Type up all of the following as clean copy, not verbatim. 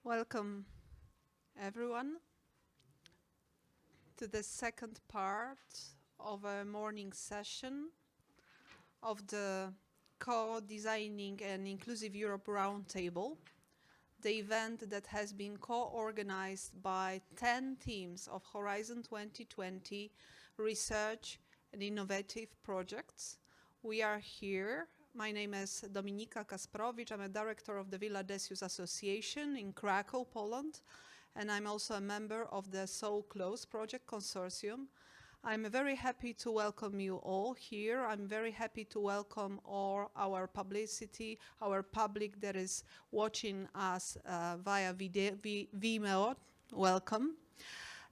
Welcome, everyone, to the second part of a morning session of the Co-Designing an Inclusive Europe Roundtable, the event that has been co-organized by 10 teams of Horizon 2020 research and innovative projects. We are here. My name is Dominika Kasprowicz. I'm a director of the Villa Decius Association in Krakow, Poland, and I'm also a member of the So Close project consortium. I'm very happy to welcome you all here. I'm very happy to welcome all our publicity, our public that is watching us via Vimeo. Welcome.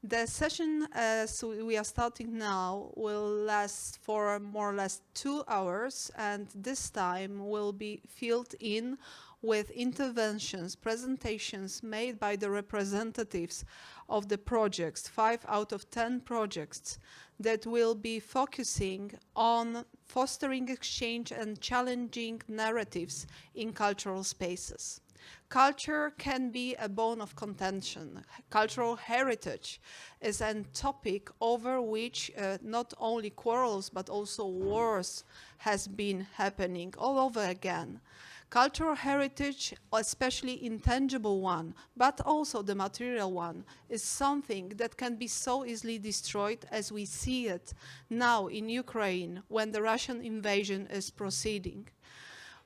The session, as we are starting now, will last for more or less 2 hours, and this time will be filled in with interventions, presentations made by the representatives of the projects, 5 out of 10 projects, that will be focusing on fostering exchange and challenging narratives in cultural spaces. Culture can be a bone of contention. Cultural heritage is a topic over which not only quarrels but also wars has been happening all over again. Cultural heritage, especially intangible one, but also the material one, is something that can be so easily destroyed as we see it now in Ukraine when the Russian invasion is proceeding.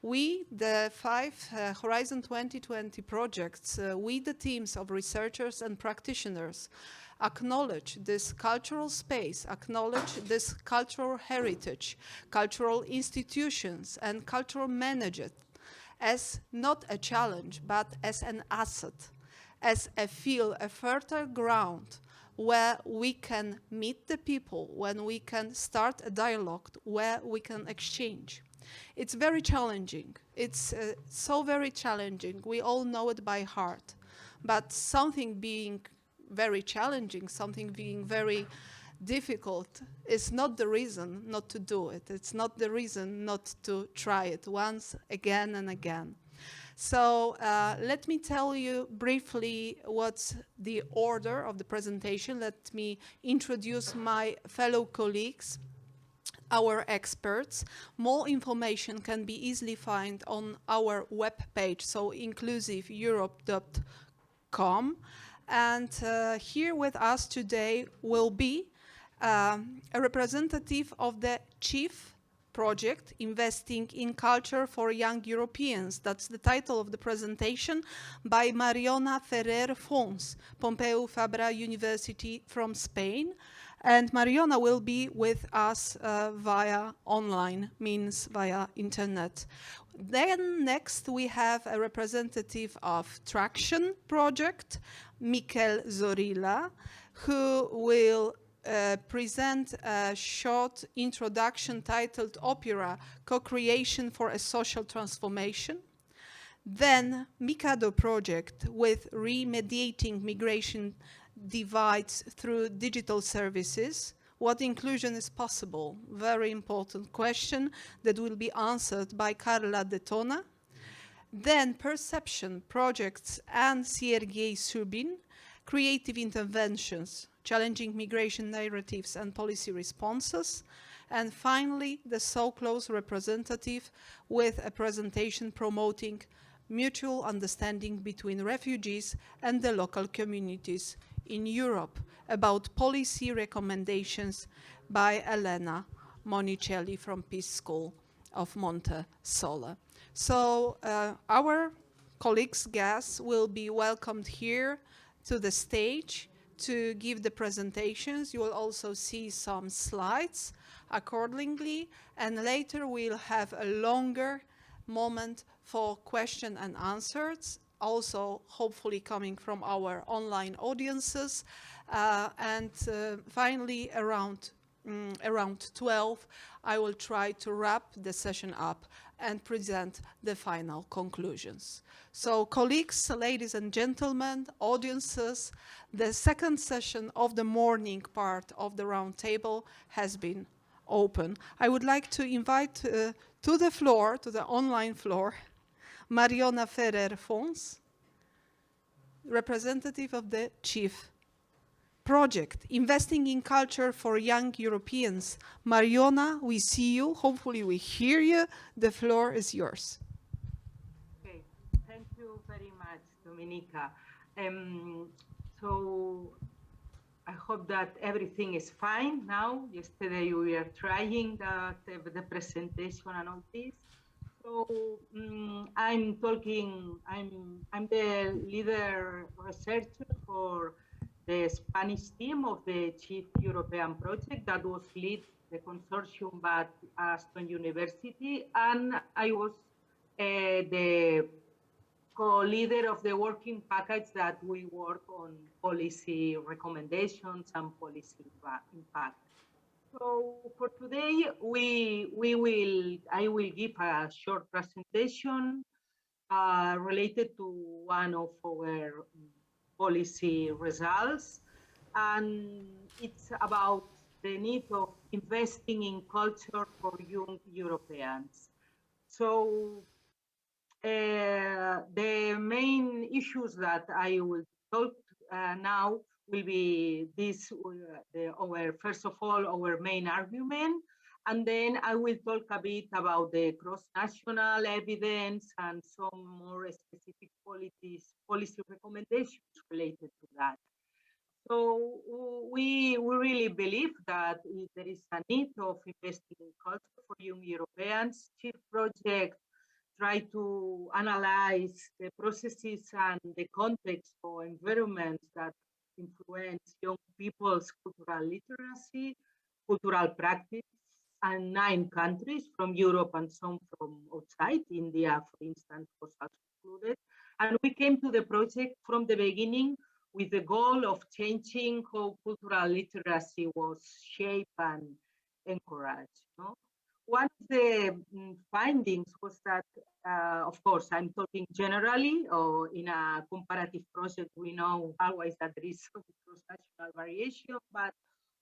We, the 5 Horizon 2020 projects, we, the teams of researchers and practitioners, acknowledge this cultural space, acknowledge this cultural heritage, cultural institutions, and cultural managers as not a challenge, but as an asset, as a field, a fertile ground where we can meet the people, when we can start a dialogue, where we can exchange. It's very challenging. It's so very challenging. We all know it by heart. But something being very challenging, something being very difficult is not the reason not to do it. It's not the reason not to try it once, again and again. So let me tell you briefly what's the order of the presentation. Let me introduce my fellow colleagues, our experts. More information can be easily found on our webpage, so inclusiveeurope.com. And here with us today will be a representative of the chief project Investing in Culture for Young Europeans. That's the title of the presentation by Mariona Ferrer Fons, Pompeu Fabra University from Spain. And Mariona will be with us via online, means via internet. Then next we have a representative of Traction Project, Mikel Zorilla, who will present a short introduction titled Opera, Co-Creation for a Social Transformation. Then Mikado Project with Remediating Migration Divides through Digital Services. What inclusion is possible? Very important question that will be answered by Carla Detona. Then Perception Projects and Sergei Subin, Creative Interventions, Challenging Migration Narratives and Policy Responses. And finally, the So Close representative with a presentation promoting mutual understanding between refugees and the local communities in Europe, about policy recommendations by Elena Monicelli from Peace School of Monte Sole. So our colleagues, guests, will be welcomed here to the stage to give the presentations. You will also see some slides accordingly, and later we'll have a longer moment for question and answers, also hopefully coming from our online audiences. And finally, around 12, I will try to wrap the session up and present the final conclusions. So colleagues, ladies and gentlemen, audiences, the second session of the morning part of the roundtable has been open. I would like to invite to the floor, to the online floor, Mariona Ferrer Fons, representative of the Chief Project, Investing in Culture for Young Europeans. Mariona, we see you. Hopefully we hear you. The floor is yours. Okay, thank you very much, Dominika. So I hope that everything is fine now. Yesterday we were trying the presentation and all this. So I'm the leader researcher for the Spanish team of the Chief European Project that was led the consortium by Aston University, and I was the co-leader of the working package that we work on policy recommendations and policy impact. So for today, I will give a short presentation related to one of our policy results, and it's about the need of investing in culture for young Europeans. So the main issues that I will talk now will be this, first of all, our main argument, and then I will talk a bit about the cross-national evidence and some more specific policy recommendations related to that. So we really believe that there is a need of investing in culture for young Europeans. Chief Project try to analyze the processes and the context or environments that influence young people's cultural literacy, cultural practice, and 9 countries from Europe and some from outside. India, for instance, was also included. And we came to the project from the beginning with the goal of changing how cultural literacy was shaped and encouraged. No? One of the findings was that, of course, I'm talking generally, or in a comparative project, we know always that there is some cross-national variation, but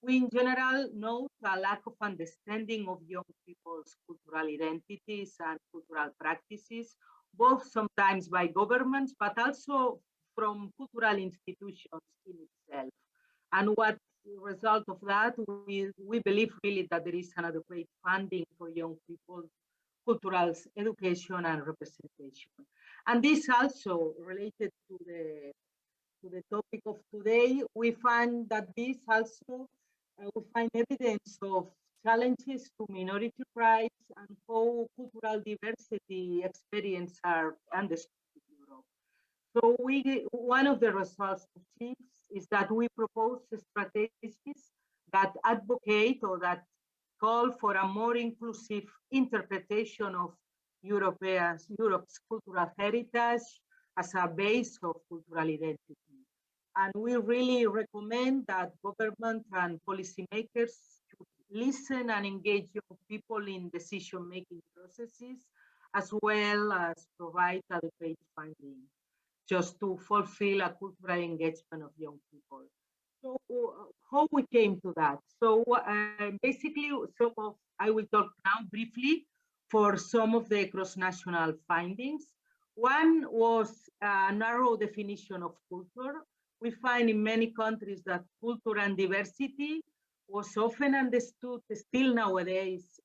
we in general note a lack of understanding of young people's cultural identities and cultural practices, both sometimes by governments, but also from cultural institutions in itself. And what result of that, we believe really that there is an adequate funding for young people, cultural education and representation. And this also related to the topic of today, we find that this also, we find evidence of challenges to minority rights and how cultural diversity experience are understood in Europe. So one of the results of CHIEFS is that we propose strategies that advocate or that call for a more inclusive interpretation of Europe's cultural heritage as a base of cultural identity. And we really recommend that government and policymakers should listen and engage young people in decision-making processes, as well as provide adequate funding, just to fulfill a cultural engagement of young people. So how we came to that? So basically, I will talk now briefly for some of the cross-national findings. One was a narrow definition of culture. We find in many countries that culture and diversity was often understood still nowadays,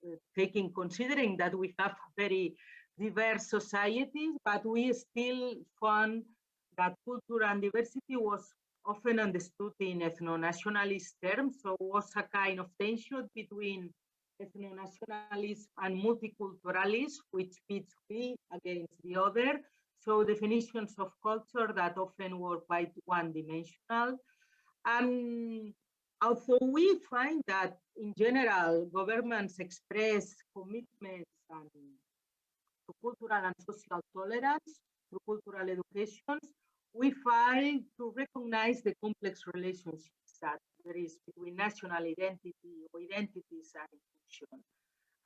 considering that we have very diverse societies, but we still found that culture and diversity was often understood in ethno-nationalist terms, so it was a kind of tension between ethno-nationalism and multiculturalism, which pits we against the other. So definitions of culture that often were quite one-dimensional. And although we find that in general, governments express commitments to cultural and social tolerance through cultural education, we fail to recognize the complex relationships that there is between national identity or identities and inclusion.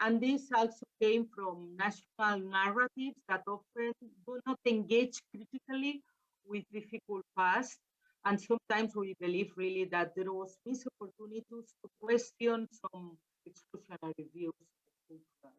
And this also came from national narratives that often do not engage critically with difficult past. And sometimes we believe really that there was missed opportunities to question some exclusionary views of cultural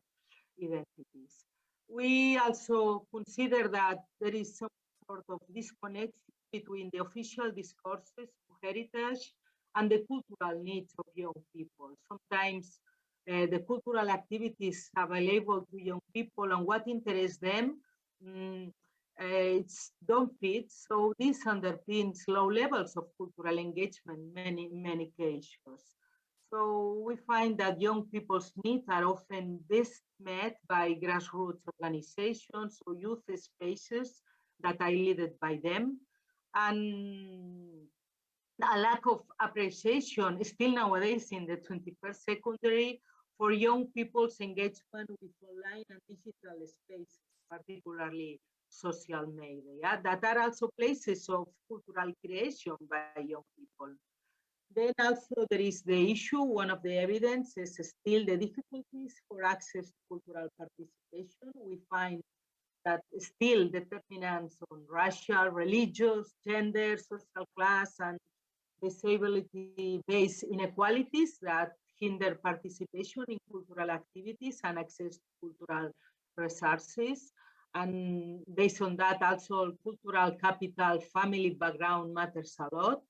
identities. We also consider that there is some sort of disconnect between the official discourses of heritage and the cultural needs of young people. Sometimes the cultural activities available to young people and what interests them, mm, it's don't fit. So this underpins low levels of cultural engagement in many cases. So we find that young people's needs are often best met by grassroots organizations or youth spaces that are led by them. And a lack of appreciation still nowadays in the 21st century for young people's engagement with online and digital spaces, particularly social media, that are also places of cultural creation by young people. Then also there is the issue, one of the evidence is still the difficulties for access to cultural participation. We find that still determinants on racial, religious, gender, social class, and disability-based inequalities that hinder participation in cultural activities and access to cultural resources. And based on that, also cultural capital, family background matters a lot.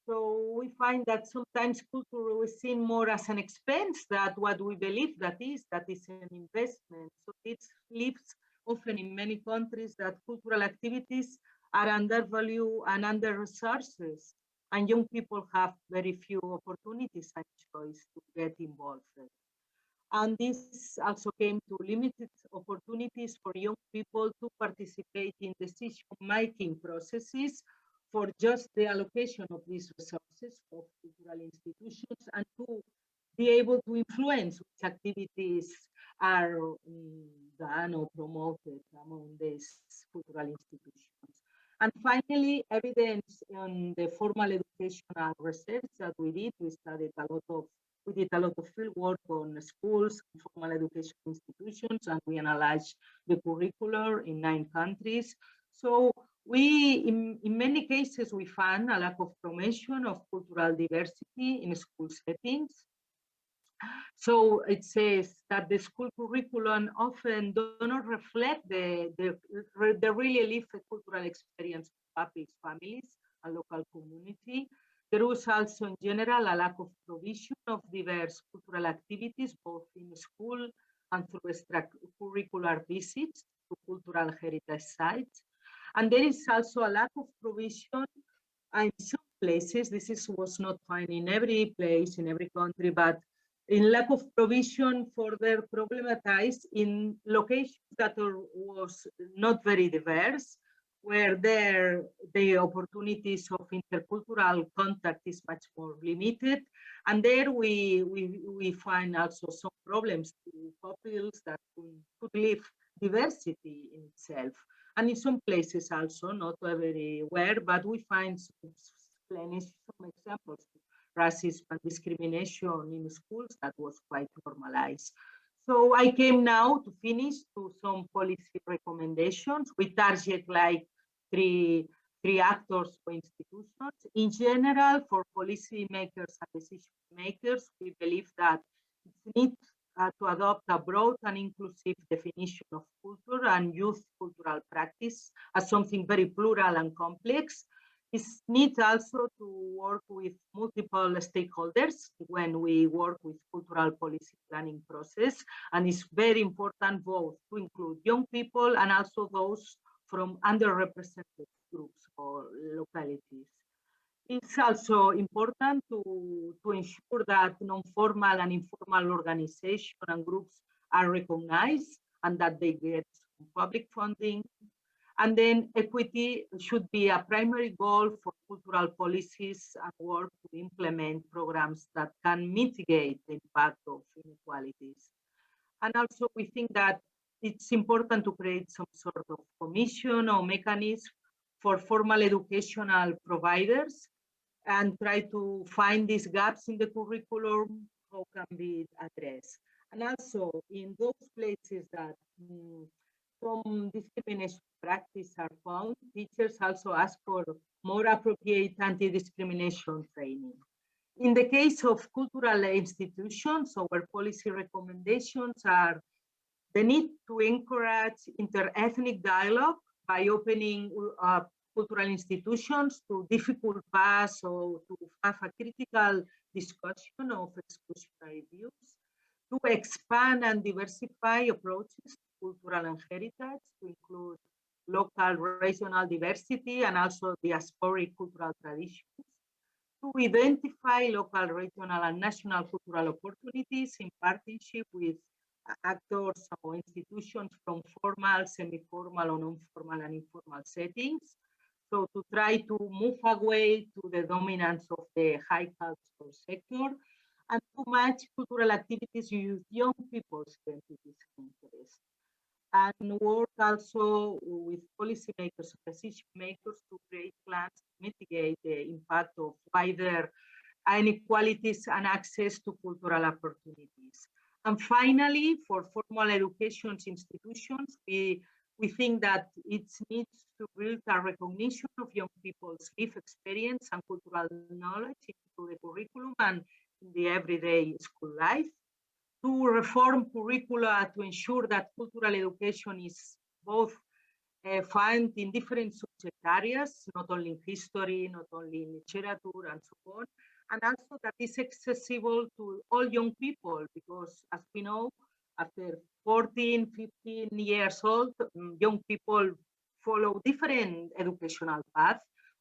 So we find that sometimes culture is seen more as an expense than what we believe that is an investment. So it leaves often in many countries that cultural activities are undervalued and under resources, and young people have very few opportunities and choice to get involved. And this also came to limited opportunities for young people to participate in decision-making processes for just the allocation of these resources of cultural institutions and to be able to influence which activities are done or promoted among these cultural institutions. And finally, evidence on the formal educational research that we did, we did a lot of field work on schools, formal education institutions, and we analyzed the curriculum in 9 countries. So in many cases, we found a lack of promotion of cultural diversity in school settings. So it says that the school curriculum often do not reflect the really lived cultural experience of public families and local community. There was also in general a lack of provision of diverse cultural activities, both in school and through extracurricular visits to cultural heritage sites. And there is also a lack of provision in some places. Was not fine in every place, in every country, but in lack of provision further problematized in locations that was not very diverse, where the opportunities of intercultural contact is much more limited. And there we find also some problems to couples that could live diversity in itself. And in some places also, not everywhere, but we find some examples racism and discrimination in schools that was quite normalized. So I came now to finish to some policy recommendations. We target like three actors or institutions. In general, for policy makers and decision makers, we believe that it's need to adopt a broad and inclusive definition of culture and use cultural practice as something very plural and complex. It needs also to work with multiple stakeholders when we work with cultural policy planning process. And it's very important both to include young people and also those from underrepresented groups or localities. It's also important to ensure that non-formal and informal organizations and groups are recognized and that they get public funding. And then equity should be a primary goal for cultural policies and work to implement programs that can mitigate the impact of inequalities. And also we think that it's important to create some sort of commission or mechanism for formal educational providers and try to find these gaps in the curriculum, how can be addressed. And also in those places that some discrimination practice are found, teachers also ask for more appropriate anti-discrimination training. In the case of cultural institutions, our policy recommendations are The need to encourage inter-ethnic dialogue by opening cultural institutions to difficult paths or to have a critical discussion of exclusionary views, to expand and diversify approaches to cultural heritage to include local regional diversity and also diasporic cultural traditions, to identify local, regional, and national cultural opportunities in partnership with actors or institutions from formal, semi-formal, or non-formal and informal settings. So to try to move away to the dominance of the high culture sector and to match cultural activities with young people's identities and interests. And work also with policymakers and decision makers to create plans to mitigate the impact of wider inequalities and access to cultural opportunities. And finally, for formal education institutions, we think that it needs to build a recognition of young people's lived experience and cultural knowledge into the curriculum and in the everyday school life, to reform curricula to ensure that cultural education is both found in different subject areas, not only in history, not only in literature, and so on, and also that is accessible to all young people, because as we know, after 14, 15 years old, young people follow different educational paths.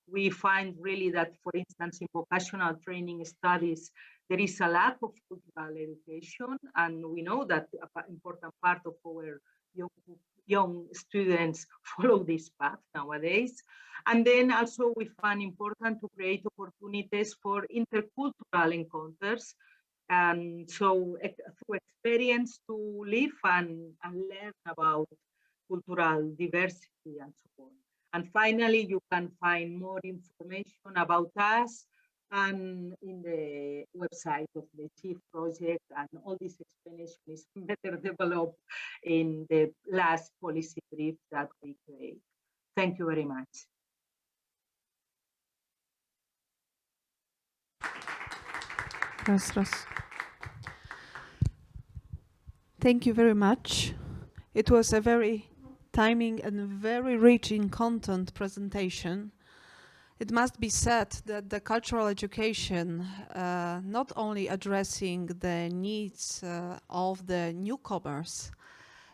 We find really that, for instance, in vocational training studies, there is a lack of cultural education, and we know that an important part of our young students follow this path nowadays. And then also we find important to create opportunities for intercultural encounters, and so through experience to live and learn about cultural diversity and so on. And finally, you can find more information about us and in the website of the Chief Project, and all this explanation is better developed in the last policy brief that we create. Thank you very much. Thank you very much. It was a very timing and very rich in content presentation. It must be said that the cultural education, not only addressing the needs of the newcomers,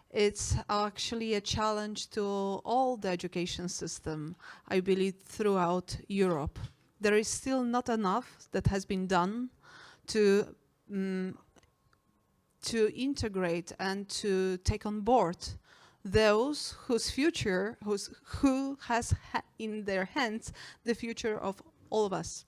it's actually a challenge to all the education system, I believe, throughout Europe. There is still not enough that has been done to integrate and to take on board those whose future, who has in their hands the future of all of us,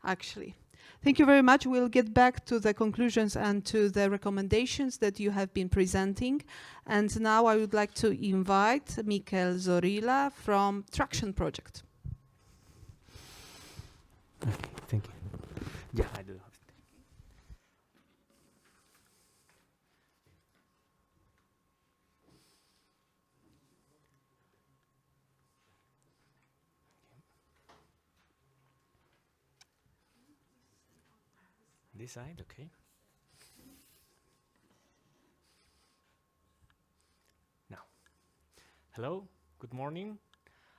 actually. Thank you very much. We'll get back to the conclusions and to the recommendations that you have been presenting. And now I would like to invite Mikel Zorilla from Traction Project. Okay, thank you. Yeah, I do. This side, okay. Now, hello, good morning.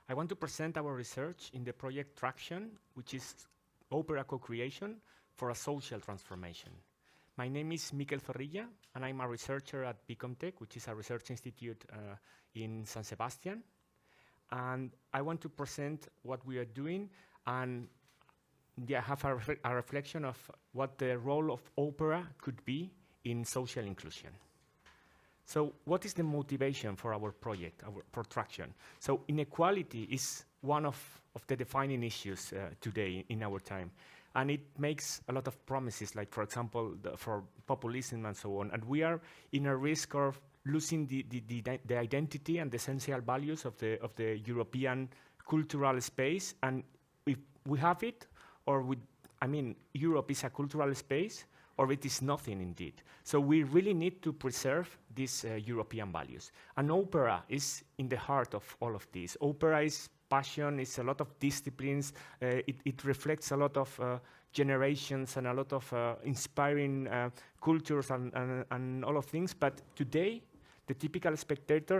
I want to present our research in the project Traction, which is opera co-creation for a social transformation. My name is Mikel Zorrilla, and I'm a researcher at Bicomtech, which is a research institute in San Sebastian. And I want to present what we are doing and have a reflection of what the role of opera could be in social inclusion. So what is the motivation for our project, for Traction? So inequality is one of the defining issues today in our time. And it makes a lot of promises, like, for example, for populism and so on. And we are in a risk of losing the identity and the essential values of the European cultural space. And if we have it, Europe is a cultural space, or it is nothing indeed. So we really need to preserve these European values. And opera is in the heart of all of this. Opera is passion, it's a lot of disciplines, it reflects a lot of generations and a lot of inspiring cultures and all of things. But today, The typical spectator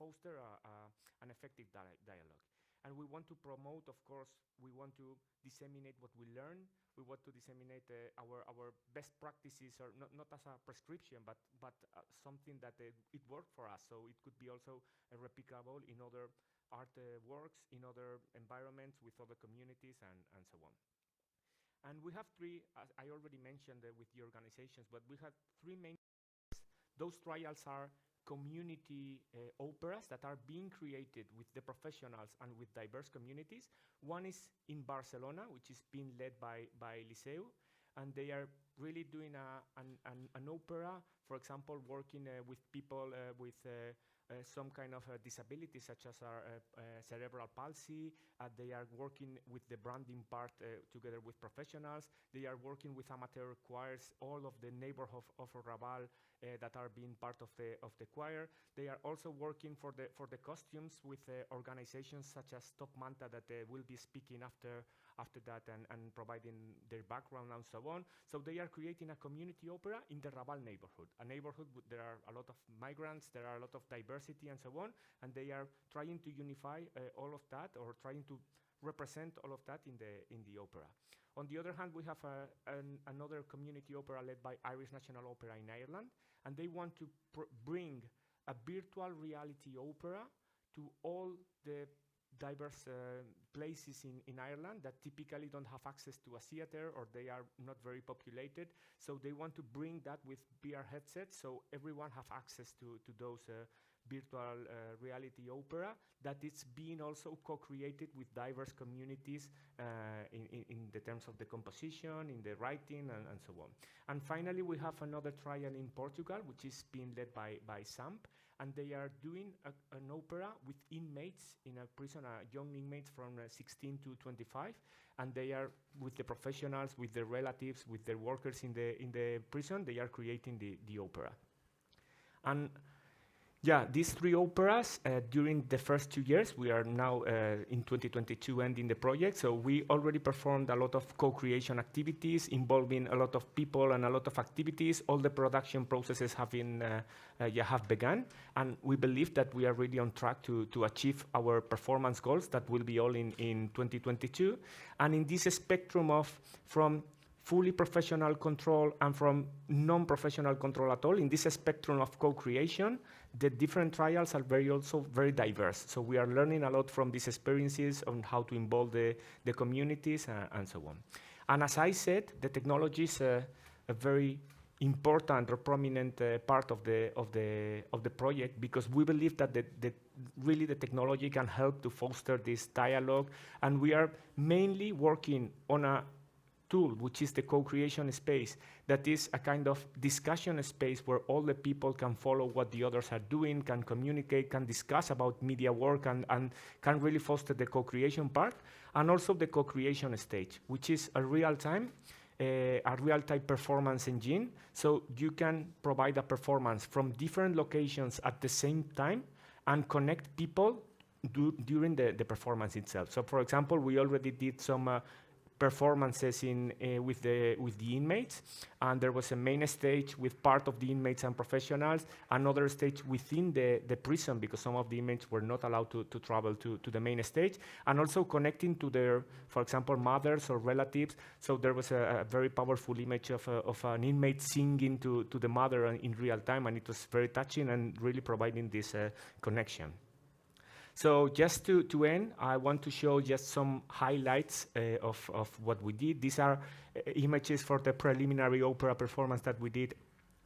foster an effective dialogue. And we want to promote, of course, we want to disseminate what we learn. We want to disseminate our best practices, or not as a prescription, but something that it worked for us. So it could be also replicable in other art works, in other environments, with other communities, and so on. And we have three, as I already mentioned with the organizations, but we have three main. Those trials are community operas that are being created with the professionals and with diverse communities. One is in Barcelona, which is being led by Liceu, and they are really doing an opera, for example, working with people with some kind of disability, such as cerebral palsy. They are working with the branding part together with professionals. They are working with amateur choirs, all of the neighborhood of Raval that are being part of the choir. They are also working for the costumes with organizations such as Top Manta that will be speaking after that and providing their background and so on. So they are creating a community opera in the Raval neighborhood, a neighborhood there are a lot of migrants, there are a lot of diversity and so on, and they are trying to unify all of that, or trying to represent all of that in the opera. On the other hand, we have another community opera led by Irish National Opera in Ireland, and they want to bring a virtual reality opera to all the diverse places in Ireland that typically don't have access to a theater, or they are not very populated. So they want to bring that with VR headsets, so everyone have access to those virtual reality opera that it's being also co-created with diverse communities in the terms of the composition, in the writing, and so on. And finally, we have another trial in Portugal, which is being led by SAMP, and they are doing an opera with inmates in a prison, young inmates from 16 to 25, and they are, with the professionals, with the relatives, with the workers in the prison, they are creating the opera. And Yeah, these three operas, during the first 2 years, we are now in 2022 ending the project, so we already performed a lot of co-creation activities involving a lot of people and a lot of activities. All the production processes have begun, and we believe that we are really on track to achieve our performance goals that will be all in 2022. And in this spectrum of from fully professional control and from non-professional control at all, in this spectrum of co-creation, the different trials are also very diverse. So we are learning a lot from these experiences on how to involve the communities and so on. And as I said, the technology is a very important or prominent part of the project, because we believe that really the technology can help to foster this dialogue, and we are mainly working on a tool, which is the co-creation space, that is a kind of discussion space where all the people can follow what the others are doing, can communicate, can discuss about media work, and can really foster the co-creation part, and also the co-creation stage, which is a real-time performance engine. So you can provide a performance from different locations at the same time and connect people during the performance itself. So for example, we already did some performances with the inmates, and there was a main stage with part of the inmates and professionals, another stage within the prison, because some of the inmates were not allowed to travel to the main stage, and also connecting to their, for example, mothers or relatives. So there was a very powerful image of an inmate singing to the mother in real time, and it was very touching and really providing this connection. So just to end, I want to show just some highlights of what we did. These are images for the preliminary opera performance that we did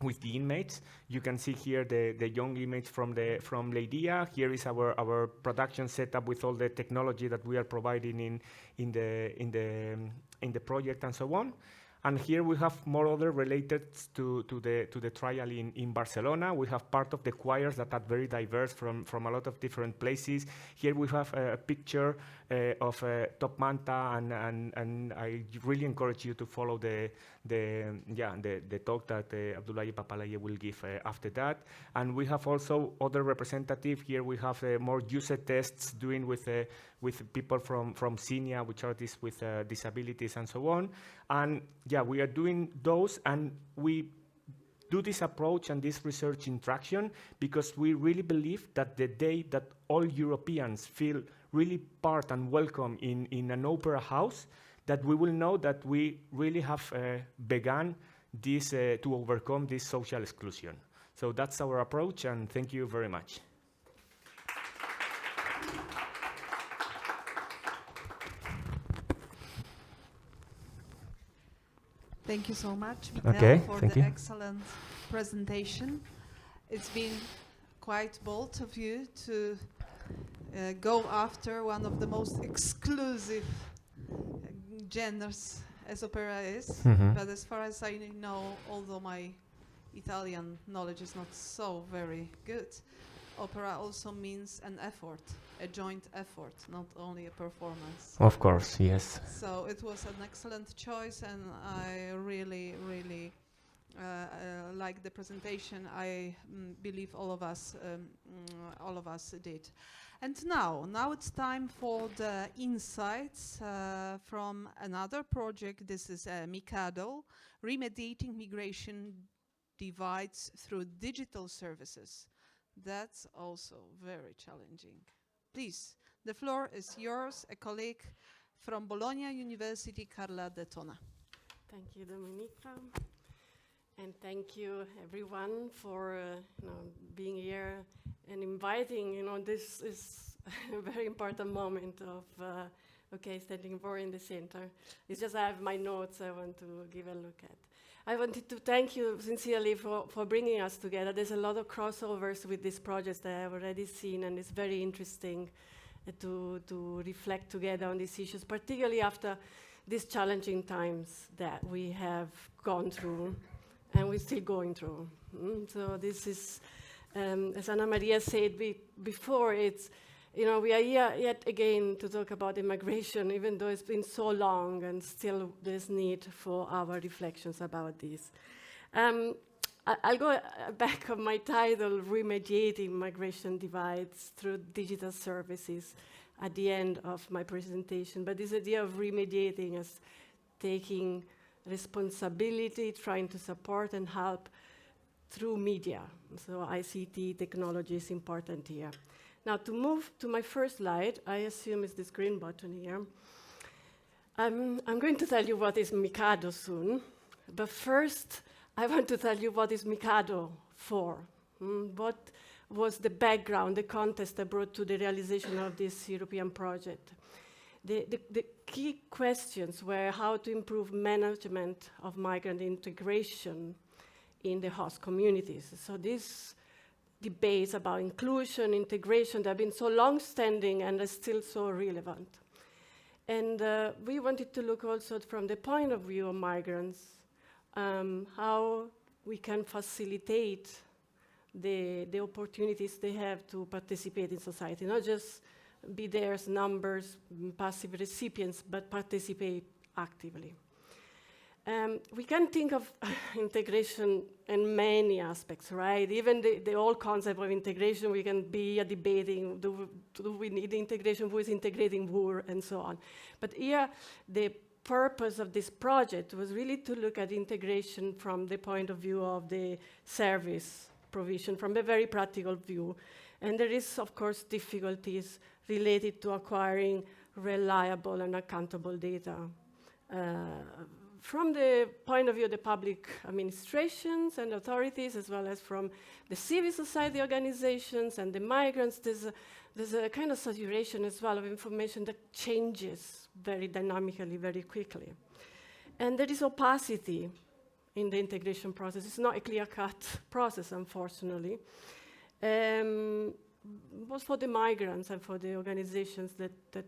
with the inmates. You can see here the young image from Leiria. Here is our production setup with all the technology that we are providing in the project and so on. And here we have more other related to the trial in Barcelona. We have part of the choirs that are very diverse from a lot of different places. Here we have a picture of Top Manta, and I really encourage you to follow the talk that Abdoulaye Papalaye will give after that. And we have also other representative. Here we have more user tests doing with people from SINIA, which are artists with disabilities and so on. And yeah, we are doing those, and we do this approach and this research interaction because we really believe that the day that all Europeans feel really part and welcome in an opera house, that we will know that we really have begun this to overcome this social exclusion. So that's our approach, and thank you very much. Thank you so much, Miguel, Okay, for thank the you. excellent presentation. It's been quite bold of you to go after one of the most exclusive genres as opera is. Mhm. But as far as I know, although my Italian knowledge is not so very good, opera also means an effort, a joint effort, not only a performance. Of course, yes. So it was an excellent choice, and I really like the presentation. I believe all of us did. And now it's time for the insights from another project. This is Mikado, remediating migration divides through digital services. That's also very challenging. Please, the floor is yours, a colleague from Bologna University, Carla De Tona. Thank you, Dominika. And thank you, everyone, for being here and inviting. This is a very important moment of, standing more in the center. It's just I have my notes I want to give a look at. I wanted to thank you sincerely for bringing us together. There's a lot of crossovers with these projects that I've already seen, and it's very interesting to reflect together on these issues, particularly after these challenging times that we have gone through and we're still going through. So this is, as Anna Maria said before, it's, we are here yet again to talk about immigration, even though it's been so long, and still there's need for our reflections about this. I'll go back on my title, Remediating Migration Divides Through Digital Services, at the end of my presentation. But this idea of remediating as taking responsibility, trying to support and help through media. So ICT technology is important here. Now, to move to my first slide, I assume it's this green button here. I'm going to tell you what is Mikado soon, but first, I want to tell you what is Mikado for. What was the background, the context that brought to the realization of this European project. The key questions were how to improve management of migrant integration in the host communities. So these debates about inclusion, integration, they have been so long-standing and are still so relevant. And we wanted to look also from the point of view of migrants, how we can facilitate the opportunities they have to participate in society, not just be there as numbers, passive recipients, but participate actively. We can think of integration in many aspects, right? Even the old concept of integration, we can be debating, do we need integration, who is integrating who, and so on. But here, the purpose of this project was really to look at integration from the point of view of the service provision, from a very practical view. And there is, of course, difficulties related to acquiring reliable and accountable data. From the point of view of the public administrations and authorities, as well as from the civil society organizations and the migrants, there's a kind of saturation as well of information that changes very dynamically, very quickly. And there is opacity in the integration process. It's not a clear-cut process, unfortunately. Both for the migrants and for the organizations that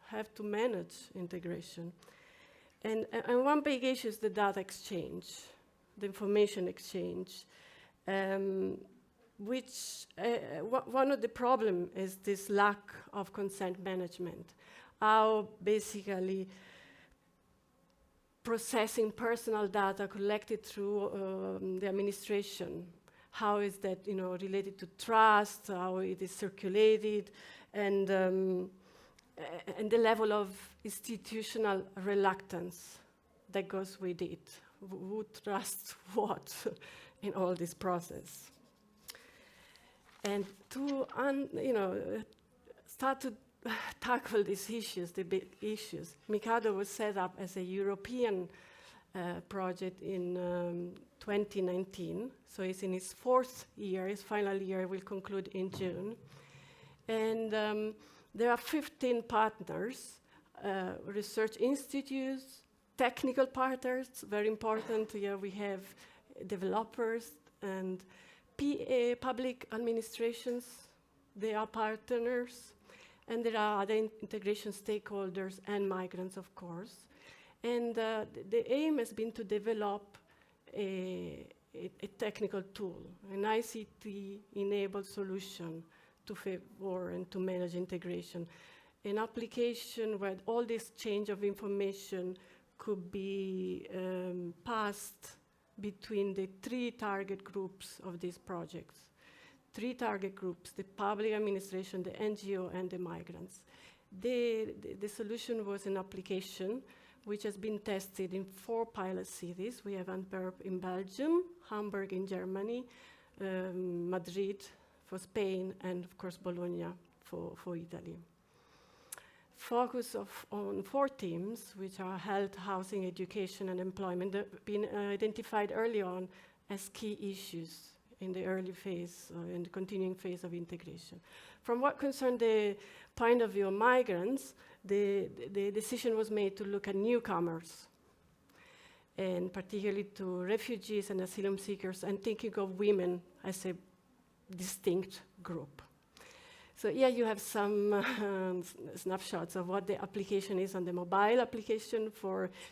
have to manage integration. And one big issue is the data exchange, the information exchange, which one of the problems is this lack of consent management. How basically processing personal data collected through the administration, how is that related to trust, how it is circulated, and the level of institutional reluctance that goes with it. Who trusts what in all this process? And to start to tackle these issues, the big issues, Mikado was set up as a European project in 2019. So it's in its fourth year, its final year will conclude in June. And there are 15 partners, research institutes, technical partners, very important. Here we have developers and public administrations, they are partners, and there are other integration stakeholders and migrants, of course. And the aim has been to develop a technical tool, an ICT-enabled solution to favor and to manage integration. An application where all this change of information could be passed between the three target groups of these projects. Three target groups, the public administration, the NGO, and the migrants. The solution was an application which has been tested in 4 pilot cities. We have Antwerp in Belgium, Hamburg in Germany, Madrid for Spain, and of course Bologna for Italy. Focus on 4 themes, which are health, housing, education, and employment, that have been identified early on as key issues in the early phase, in the continuing phase of integration. From what concerned the point of view of migrants, the decision was made to look at newcomers, and particularly to refugees and asylum seekers, and thinking of women as a distinct group. So here you have some snapshots of what the application is on the mobile application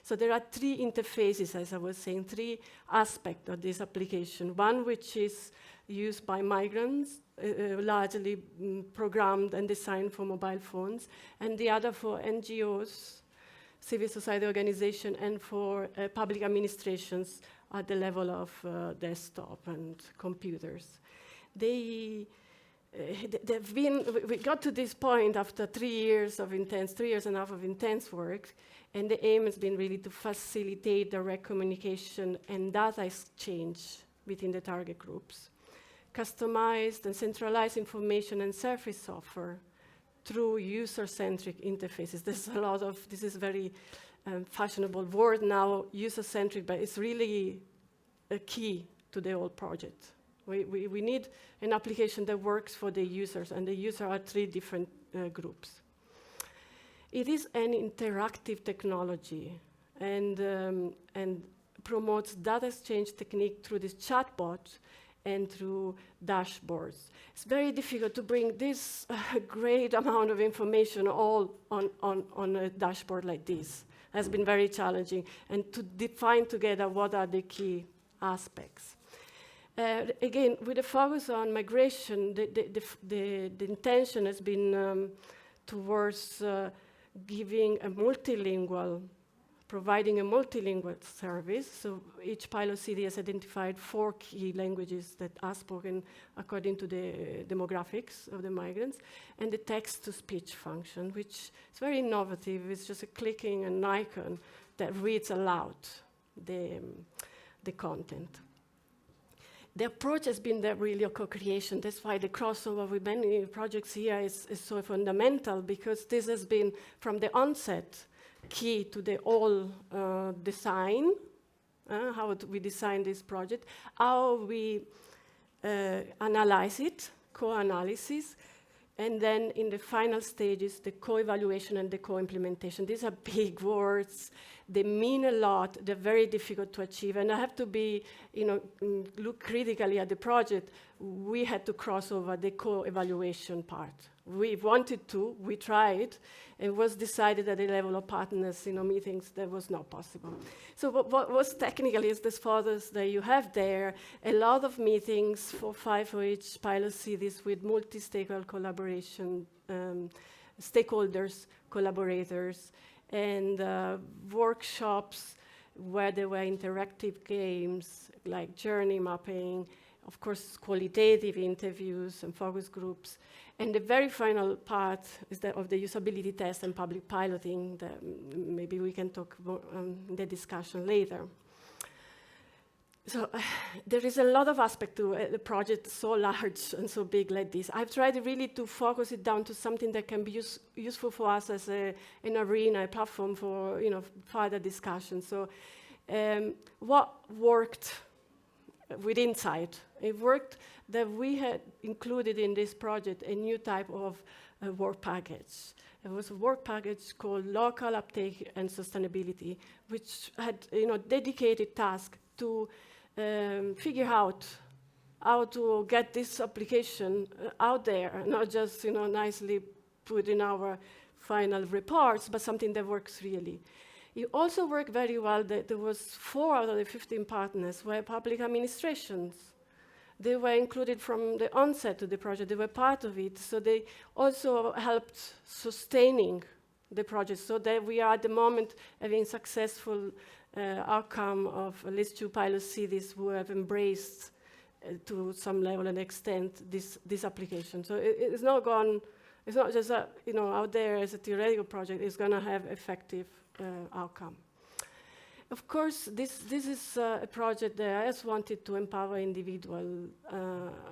so there are 3 interfaces, as I was saying, 3 aspects of this application. One which is used by migrants, largely programmed and designed for mobile phones, and the other for NGOs civil society organization and for public administrations at the level of desktop and computers. We got to this point after 3 years and a half of intense work, and the aim has been really to facilitate direct communication and data exchange between the target groups, customized and centralized information and service software through user-centric interfaces. This is very fashionable word now, user-centric, but it's really a key to the whole project. We need an application that works for the users, and the users are 3 different groups. It is an interactive technology and promotes data exchange technique through this chatbot and through dashboards. It's very difficult to bring this great amount of information all on a dashboard like this. It has been very challenging, and to define together what are the key aspects. Again, with a focus on migration, the intention has been towards providing a multilingual service. So each pilot city has identified 4 key languages that are spoken according to the demographics of the migrants, and the text-to-speech function, which is very innovative. It's just a clicking an icon that reads aloud the content. The approach has been that really a co-creation. That's why the crossover with many projects here is so fundamental, because this has been, from the onset, key to the whole design, how we design this project, how we analyze it, co-analysis, and then in the final stages, the co-evaluation and the co-implementation. These are big words. They mean a lot. They're very difficult to achieve. And I have to be, look critically at the project. We had to cross over the co-evaluation part. We wanted to, we tried, and it was decided at the level of partners, meetings, that was not possible. So what was technically is these photos that you have there, a lot of meetings, 5 for each pilot cities with multi-stakeholder collaboration, stakeholders, collaborators, and workshops where there were interactive games like journey mapping, of course, qualitative interviews and focus groups. And the very final part is that of the usability test and public piloting that maybe we can talk more in the discussion later. So there is a lot of aspect to the project so large and so big like this. I've tried really to focus it down to something that can be useful for us as an arena, a platform for further discussion. So what worked with Insight? It worked that we had included in this project a new type of work package. It was a work package called Local Uptake and Sustainability, which had dedicated task to figure out how to get this application out there, not just nicely put in our final reports, but something that works really. It also worked very well that there was 4 out of the 15 partners were public administrations. They were included from the onset of the project. They were part of it. So they also helped sustaining the project, so that we are at the moment having successful outcome of at least 2 pilot cities who have embraced to some level and extent this application. So it's not gone. It's not just out there as a theoretical project. It's going to have effective outcome. Of course, this is a project that I just wanted to empower individual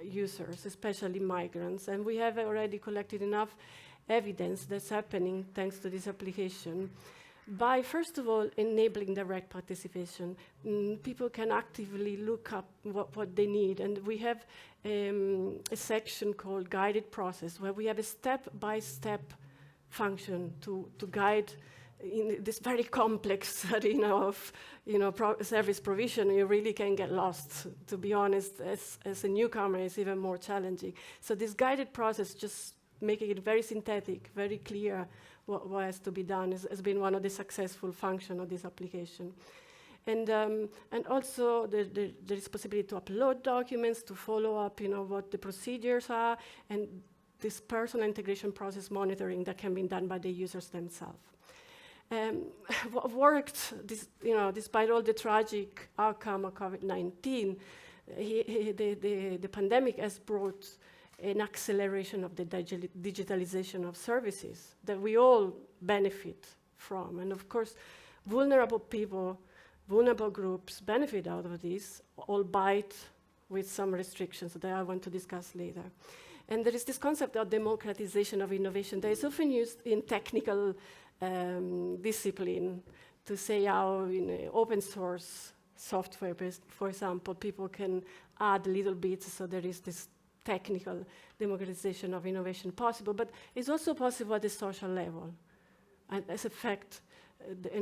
users, especially migrants, and we have already collected enough evidence that's happening thanks to this application. By, first of all, enabling direct participation. People can actively look up what they need, and we have a section called Guided Process, where we have a step-by-step function to guide in this very complex arena of service provision. You really can get lost. To be honest, as a newcomer, it's even more challenging. So this guided process, just making it very synthetic, very clear what has to be done, has been one of the successful functions of this application. And also there is possibility to upload documents, to follow up what the procedures are, and this personal integration process monitoring that can be done by the users themselves. What worked, despite all the tragic outcome of COVID-19, the pandemic has brought an acceleration of the digitalization of services that we all benefit from. And of course, vulnerable people, vulnerable groups benefit out of this, albeit with some restrictions that I want to discuss later. And there is this concept of democratization of innovation that is often used in technical discipline to say how in open source software, for example, people can add little bits, so there is this technical democratization of innovation possible, but it's also possible at the social level, and as an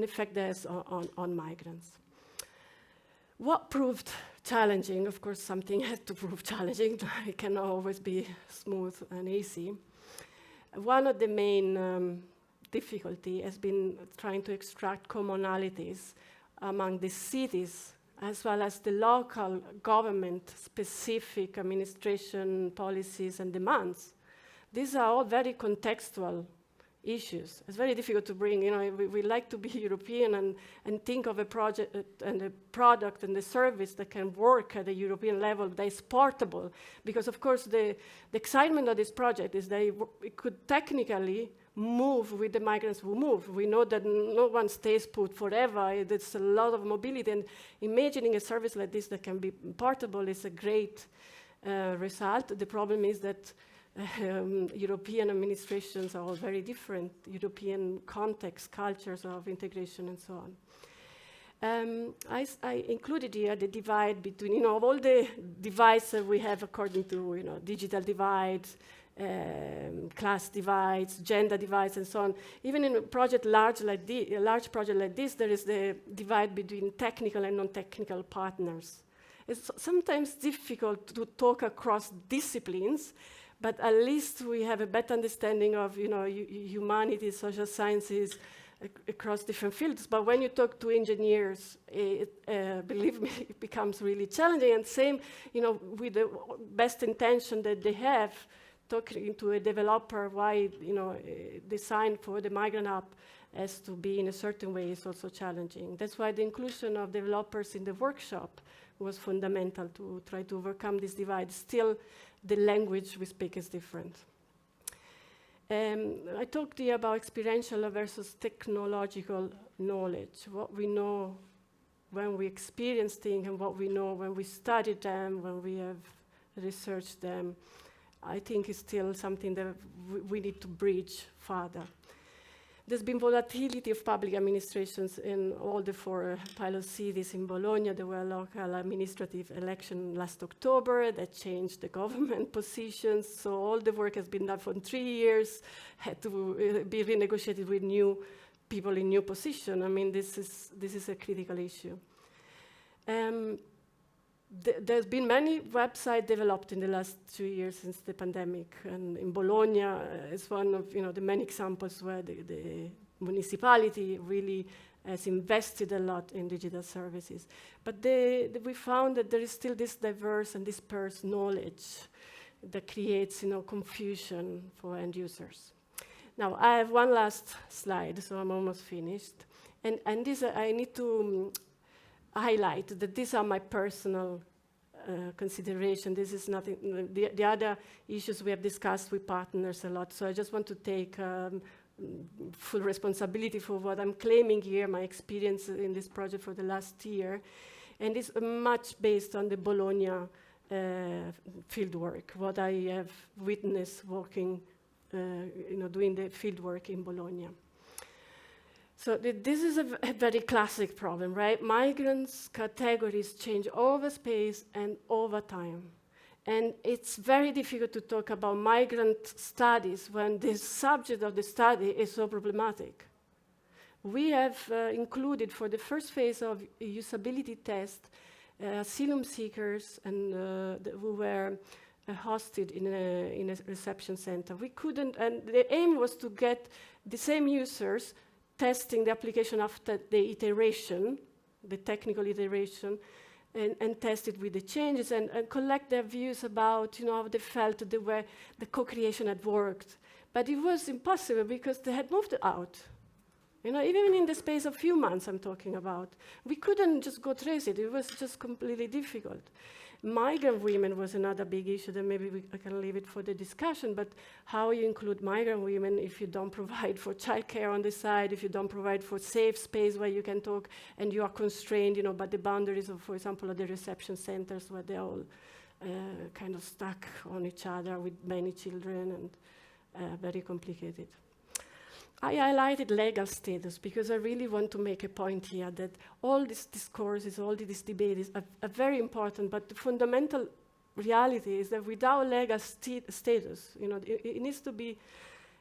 effect there's on migrants. What proved challenging? Of course, something has to prove challenging. It cannot always be smooth and easy. One of the main difficulty has been trying to extract commonalities among the cities as well as the local government-specific administration policies and demands. These are all very contextual issues. It's very difficult to bring, we like to be European and think of a project and a product and a service that can work at the European level that is portable. Because of course the excitement of this project is that it could technically move with the migrants who move. We know that no one stays put forever. There's a lot of mobility, and imagining a service like this that can be portable is a great result. The problem is that European administrations are all very different, European contexts, cultures of integration, and so on. I included here the divide between, of all the divides that we have according to, digital divides, class divides, gender divides, and so on. Even in a project large project like this, there is the divide between technical and non-technical partners. It's sometimes difficult to talk across disciplines, but at least we have a better understanding of, humanities, social sciences, across different fields. But when you talk to engineers, believe me, it becomes really challenging. And same, with the best intention that they have, talking to a developer why design for the migrant app has to be in a certain way is also challenging. That's why the inclusion of developers in the workshop was fundamental to try to overcome this divide. Still, the language we speak is different. I talked here about experiential versus technological knowledge, what we know when we experience things and what we know when we study them, when we have researched them. I think is still something that we need to bridge further. There's been volatility of public administrations in all the 4 pilot cities in Bologna. There were local administrative elections last October that changed the government positions. So all the work has been done for 3 years, had to be renegotiated with new people in new positions. I mean, this is a critical issue. There's been many websites developed in the last 2 years since the pandemic, and in Bologna is one of the many examples where the municipality really has invested a lot in digital services. But we found that there is still this diverse and dispersed knowledge that creates confusion for end users. Now I have one last slide, so I'm almost finished, and this I need to highlight that these are my personal consideration. This is nothing. The other issues we have discussed with partners a lot. So I just want to take full responsibility for what I'm claiming here, my experience in this project for the last year, and it's much based on the Bologna fieldwork, what I have witnessed working, doing the fieldwork in Bologna. So this is a very classic problem, right? Migrants' categories change over space and over time. And it's very difficult to talk about migrant studies when the subject of the study is so problematic. We have included for the first phase of usability test asylum seekers and who were hosted in a reception center. We couldn't, and the aim was to get the same users testing the application after the iteration, the technical iteration, and test it with the changes and collect their views about how they felt the co-creation had worked. But it was impossible because they had moved out. You know, even in the space of few months I'm talking about. We couldn't just go trace it. It was just completely difficult. Migrant women was another big issue that maybe I can leave it for the discussion, but how you include migrant women if you don't provide for childcare on the side, if you don't provide for safe space where you can talk and you are constrained, you know, by the boundaries of, for example, at the reception centers where they're all kind of stuck on each other with many children and very complicated. I highlighted legal status because I really want to make a point here that all these discourses, all this debate are very important, but the fundamental reality is that without legal status, you know, it needs to be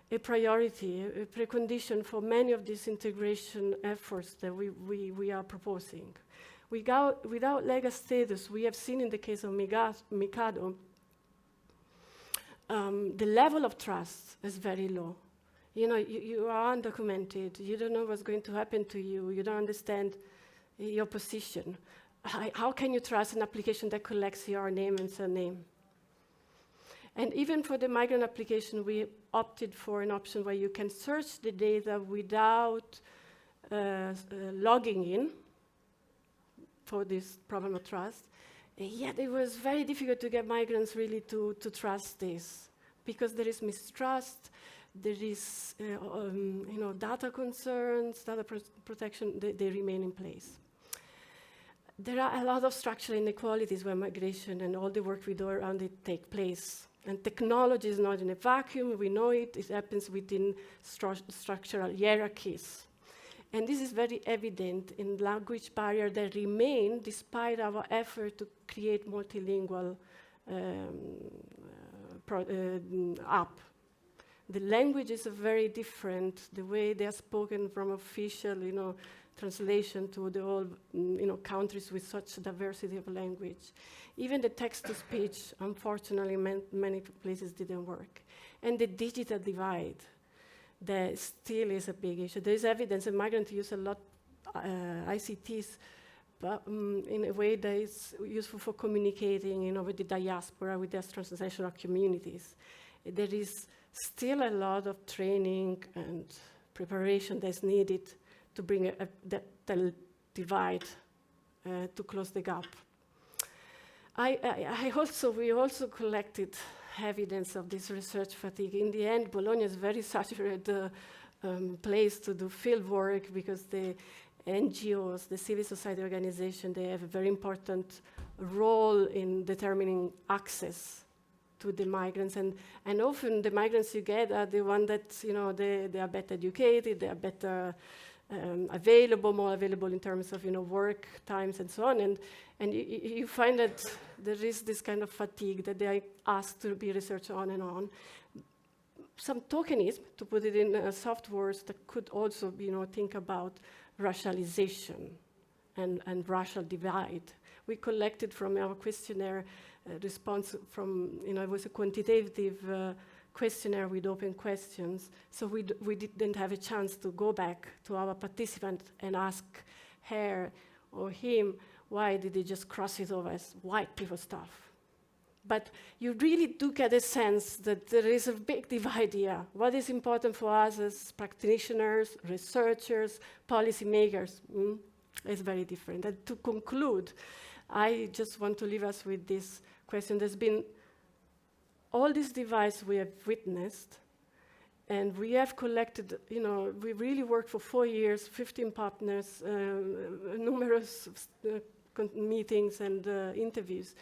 a priority, a precondition for many of these integration efforts that we are proposing. Without legal status, we have seen in the case of Mikado, the level of trust is very low. You know, you are undocumented, you don't know what's going to happen to you, you don't understand your position. How can you trust an application that collects your name and surname? And even for the migrant application, we opted for an option where you can search the data without logging in for this problem of trust. And yet it was very difficult to get migrants really to trust this because there is mistrust. There is, you know, data concerns, data protection, they remain in place. There are a lot of structural inequalities where migration and all the work we do around it take place. And technology is not in a vacuum, we know it happens within structural hierarchies. And this is very evident in language barriers that remain despite our effort to create multilingual app. The languages are very different, the way they are spoken from official, you know, translation to the whole, you know, countries with such diversity of language. Even the text-to-speech, unfortunately, many places didn't work. And the digital divide, that still is a big issue. There is evidence that migrants use a lot ICTs, but in a way that is useful for communicating, you know, with the diaspora, with their transnational communities. There is still a lot of training and preparation that's needed to bring that divide to close the gap. We also collected evidence of this research fatigue. In the end, Bologna is a very saturated place to do field work because the NGOs, the civil society organization, they have a very important role in determining access to the migrants, and often the migrants you get are the ones that, you know, they are better educated, they are better more available in terms of, you know, work times and so on, and you find that there is this kind of fatigue that they are asked to be researched on and on. Some tokenism, to put it in soft words, that could also, you know, think about racialization and racial divide. We collected from our questionnaire response from, you know, it was a quantitative questionnaire with open questions. So we didn't have a chance to go back to our participant and ask her or him, why did they just cross it over as white people stuff? But you really do get a sense that there is a big divide here. What is important for us as practitioners, researchers, policymakers is very different. And to conclude, I just want to leave us with this question. There's been all these divides we have witnessed, and we have collected, you know, we really worked for 4 years, 15 partners, numerous meetings and interviews.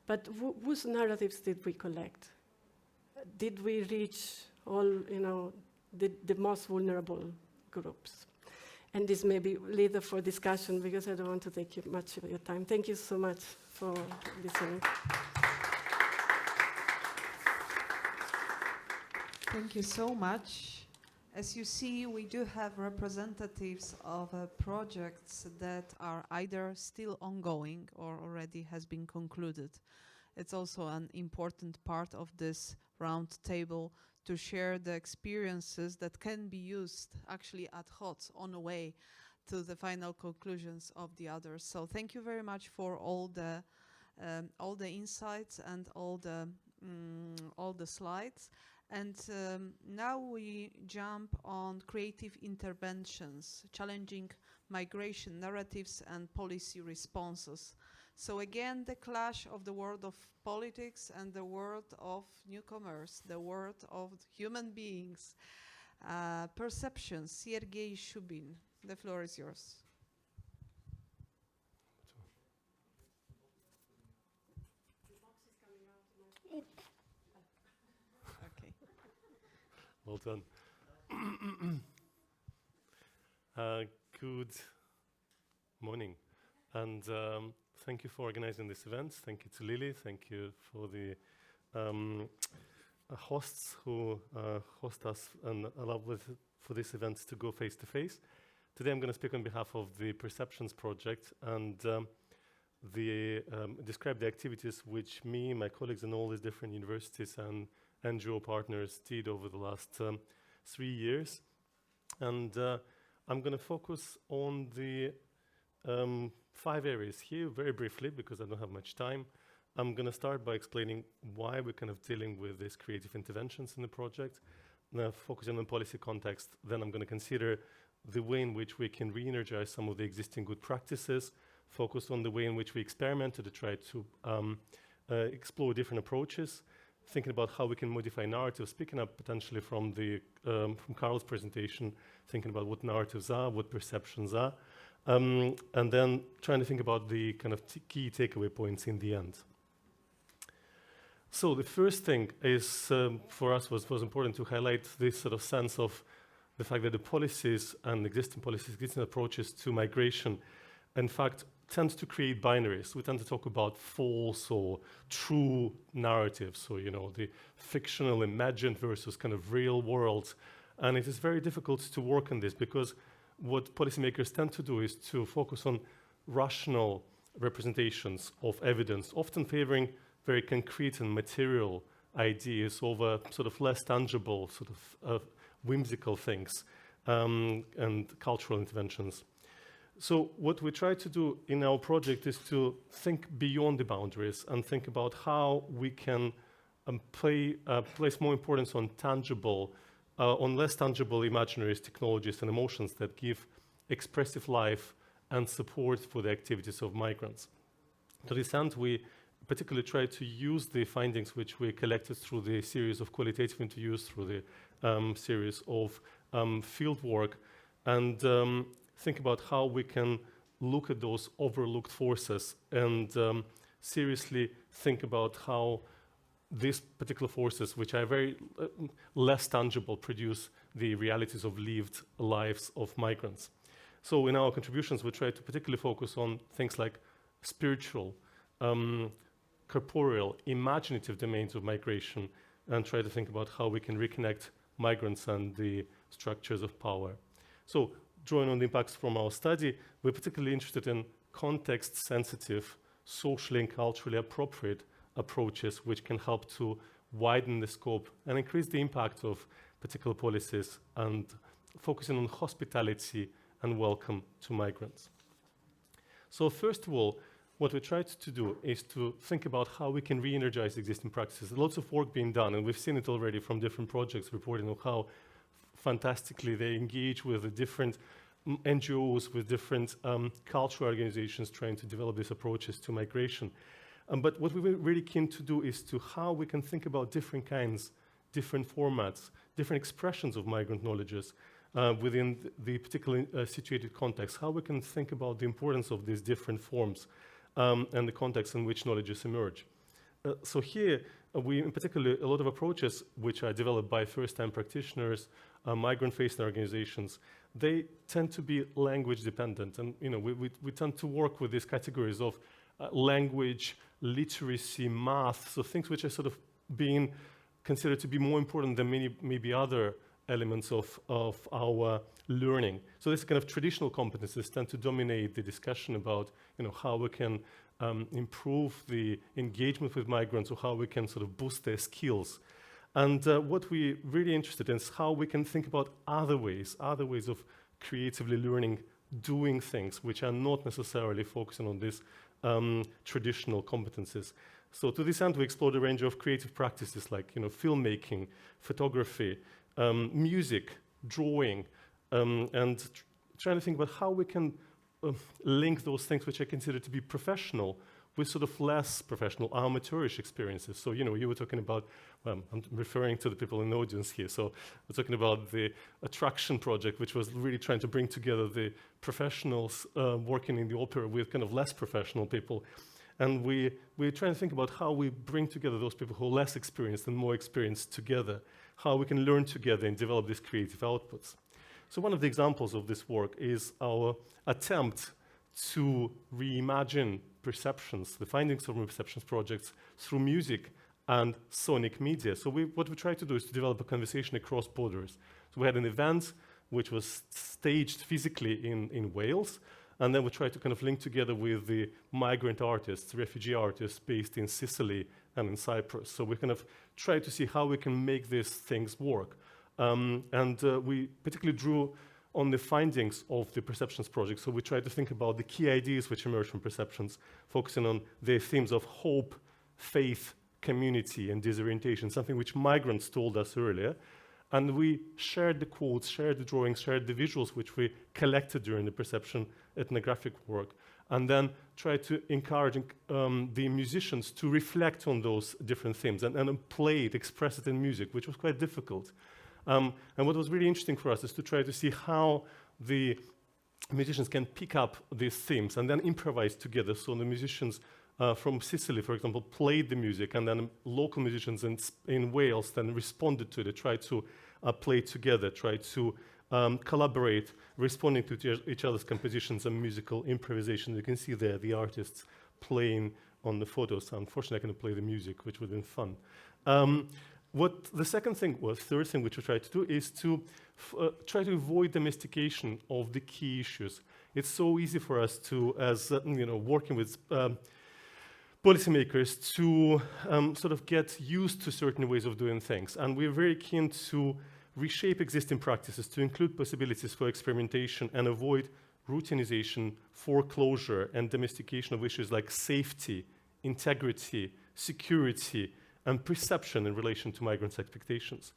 But whose narratives did we collect? Did we reach all, you know, the most vulnerable groups? And this may be later for discussion because I don't want to take much of your time. Thank you so much for listening. Thank you so much. As you see, we do have representatives of projects that are either still ongoing or already has been concluded. It's also an important part of this round table to share the experiences that can be used actually ad hoc on the way to the final conclusions of the others. So thank you very much for all the insights and all the slides. And now we jump on creative interventions, challenging migration narratives and policy responses. So again, the clash of the world of politics and the world of newcomers, the world of human beings. Perceptions, Sergei Shubin, the floor is yours. Okay. Well done. Good morning, and thank you for organizing this event. Thank you to Lily. Thank you for the hosts who host us and allow for this event to go face to face. Today I'm going to speak on behalf of the Perceptions Project and describe the activities which me, my colleagues, and all these different universities and NGO partners did over the last 3 years. And I'm going to focus on the 5 areas here very briefly because I don't have much time. I'm going to start by explaining why we're kind of dealing with these creative interventions in the project, focusing on policy context. Then I'm going to consider the way in which we can re-energize some of the existing good practices, focus on the way in which we experimented to try to explore different approaches, thinking about how we can modify narratives, picking up potentially from from Carl's presentation, thinking about what narratives are, what perceptions are, and then trying to think about the kind of key takeaway points in the end. So the first thing is, for us, was important to highlight this sort of sense of the fact that the policies and existing approaches to migration, in fact, tend to create binaries. We tend to talk about false or true narratives, so, you know, the fictional, imagined versus kind of real world. And it is very difficult to work on this because what policymakers tend to do is to focus on rational representations of evidence, often favoring very concrete and material ideas over sort of less tangible, sort of whimsical things and cultural interventions. So what we try to do in our project is to think beyond the boundaries and think about how we can place more importance on tangible, on less tangible imaginaries, technologies and emotions that give expressive life and support for the activities of migrants. To this end, we particularly try to use the findings which we collected through the series of qualitative interviews, through the series of field work, and think about how we can look at those overlooked forces and seriously think about how these particular forces, which are very less tangible, produce the realities of lived lives of migrants. So in our contributions, we try to particularly focus on things like spiritual, corporeal, imaginative domains of migration, and try to think about how we can reconnect migrants and the structures of power. So, drawing on the impacts from our study, we're particularly interested in context-sensitive, socially and culturally appropriate approaches which can help to widen the scope and increase the impact of particular policies and focusing on hospitality and welcome to migrants. So first of all, what we tried to do is to think about how we can re-energize existing practices. There's lots of work being done, and we've seen it already from different projects reporting on how fantastically they engage with the different NGOs, with different cultural organizations trying to develop these approaches to migration. But what we were really keen to do is to how we can think about different kinds, different formats, different expressions of migrant knowledges within the particular situated context, how we can think about the importance of these different forms and the context in which knowledges emerge. So here, we, in particular, a lot of approaches which are developed by first-time practitioners, migrant-facing organizations, they tend to be language dependent. And you know, we tend to work with these categories of language, literacy, math, so things which are sort of being considered to be more important than many maybe other elements of our learning. So these kind of traditional competencies tend to dominate the discussion about, you know, how we can improve the engagement with migrants, or how we can sort of boost their skills. And what we're really interested in is how we can think about other ways of creatively learning, doing things which are not necessarily focusing on these traditional competencies. So to this end, we explored a range of creative practices like filmmaking, photography, music, drawing, and trying to think about how we can link those things which I consider to be professional with sort of less professional, amateurish experiences. So, you were talking about, I'm referring to the people in the audience here. So we're talking about the Attraction project, which was really trying to bring together the professionals working in the opera with kind of less professional people. And we're trying to think about how we bring together those people who are less experienced and more experienced together, how we can learn together and develop these creative outputs. So one of the examples of this work is our attempt to reimagine perceptions, the findings from perceptions projects through music and sonic media. So what we try to do is to develop a conversation across borders. So we had an event which was staged physically in Wales, and then we tried to kind of link together with the migrant artists, refugee artists based in Sicily and in Cyprus. So we kind of tried to see how we can make these things work. We particularly drew on the findings of the Perceptions project. So we tried to think about the key ideas which emerge from Perceptions, focusing on the themes of hope, faith, community, and disorientation, something which migrants told us earlier. And we shared the quotes, shared the drawings, shared the visuals which we collected during the Perception ethnographic work, and then tried to encourage the musicians to reflect on those different themes and play it, express it in music, which was quite difficult. And what was really interesting for us is to try to see how the musicians can pick up these themes and then improvise together. So the musicians from Sicily, for example, played the music, and then local musicians in Wales then responded to it, tried to play together, tried to collaborate, responding to each other's compositions and musical improvisation. You can see there the artists playing on the photos. Unfortunately, I couldn't play the music, which would have been fun. What the third thing which we try to do is to try to avoid domestication of the key issues. It's so easy for us to, as working with policymakers, to sort of get used to certain ways of doing things. And we're very keen to reshape existing practices to include possibilities for experimentation and avoid routinization, foreclosure, and domestication of issues like safety, integrity, security, and perception in relation to migrants' expectations.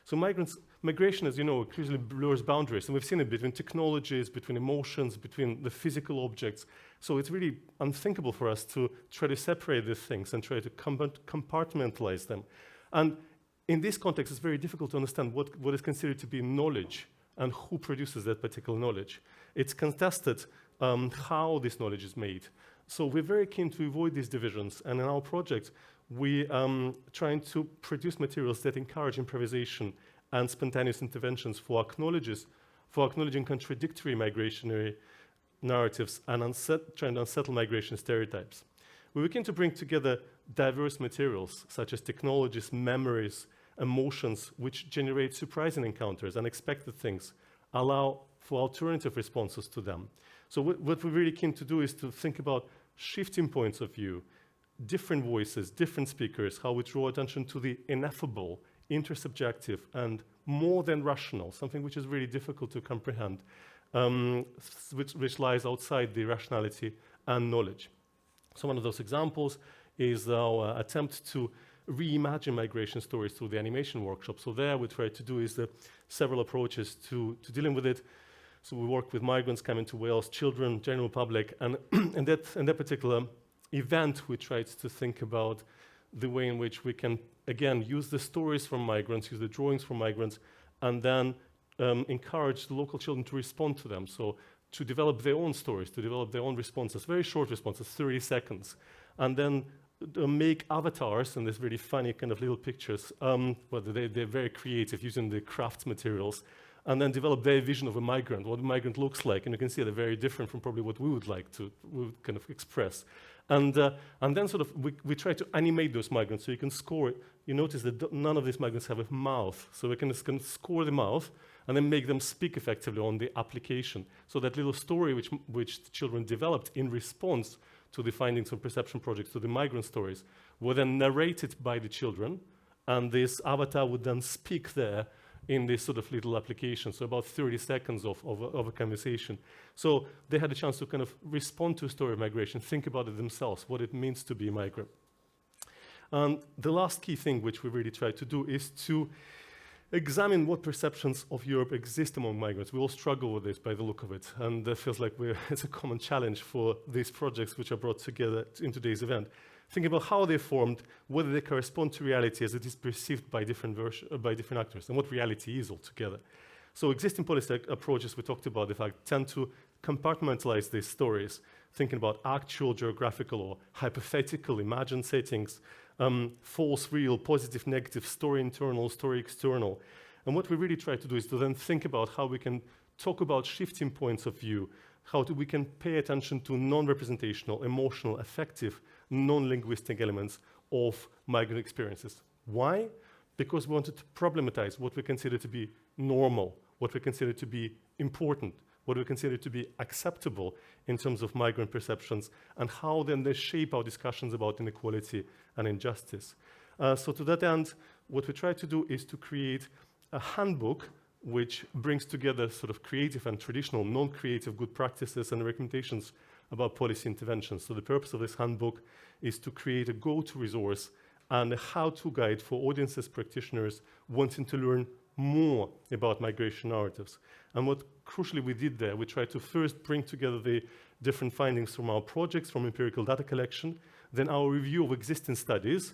So migration, as you know, usually blurs boundaries, and we've seen it between technologies, between emotions, between the physical objects. So it's really unthinkable for us to try to separate these things and try to compartmentalize them. And in this context, it's very difficult to understand what is considered to be knowledge and who produces that particular knowledge. It's contested how this knowledge is made. So we're very keen to avoid these divisions, and in our project, we trying to produce materials that encourage improvisation and spontaneous interventions for acknowledging contradictory migrationary narratives and trying to unsettle migration stereotypes. We were keen to bring together diverse materials, such as technologies, memories, emotions, which generate surprising encounters, unexpected things, allow for alternative responses to them. So what we're really keen to do is to think about shifting points of view, different voices, different speakers, how we draw attention to the ineffable, intersubjective, and more than rational, something which is really difficult to comprehend, which lies outside the rationality and knowledge. So one of those examples is our attempt to reimagine migration stories through the animation workshop. So there we try to do is several approaches to dealing with it. So we work with migrants coming to Wales, children, general public, and in that particular event, we tried to think about the way in which we can, again, use the stories from migrants, use the drawings from migrants, and then encourage the local children to respond to them. So to develop their own stories, to develop their own responses, very short responses, 30 seconds, and then make avatars and these really funny kind of little pictures. They're very creative using the craft materials, and then develop their vision of a migrant, what a migrant looks like. And you can see they're very different from probably what we would like to kind of express. And then sort of we try to animate those migrants so you can score it. You notice that none of these migrants have a mouth, so we can score the mouth and then make them speak effectively on the application. So that little story which the children developed in response to the findings of perception projects, to the migrant stories, were then narrated by the children, and this avatar would then speak there in this sort of little application, so about 30 seconds of a conversation. So they had a chance to kind of respond to a story of migration, think about it themselves, what it means to be a migrant. And the last key thing which we really try to do is to examine what perceptions of Europe exist among migrants. We all struggle with this by the look of it, and it feels like it's a common challenge for these projects which are brought together in today's event. Think about how they formed, whether they correspond to reality as it is perceived by different actors, and what reality is altogether. So existing policy approaches we talked about, in fact, tend to compartmentalize these stories, thinking about actual geographical or hypothetical imagined settings, false, real, positive, negative, story internal, story external. And what we really try to do is to then think about how we can talk about shifting points of view, how we can pay attention to non-representational, emotional, affective, non-linguistic elements of migrant experiences. Why? Because we wanted to problematize what we consider to be normal, what we consider to be important, what we consider to be acceptable in terms of migrant perceptions, and how then they shape our discussions about inequality and injustice. So to that end, what we try to do is to create a handbook which brings together sort of creative and traditional, non-creative good practices and recommendations about policy interventions. So the purpose of this handbook is to create a go-to resource and a how-to guide for audiences, practitioners wanting to learn more about migration narratives. And what crucially we did there, we tried to first bring together the different findings from our projects, from empirical data collection, then our review of existing studies,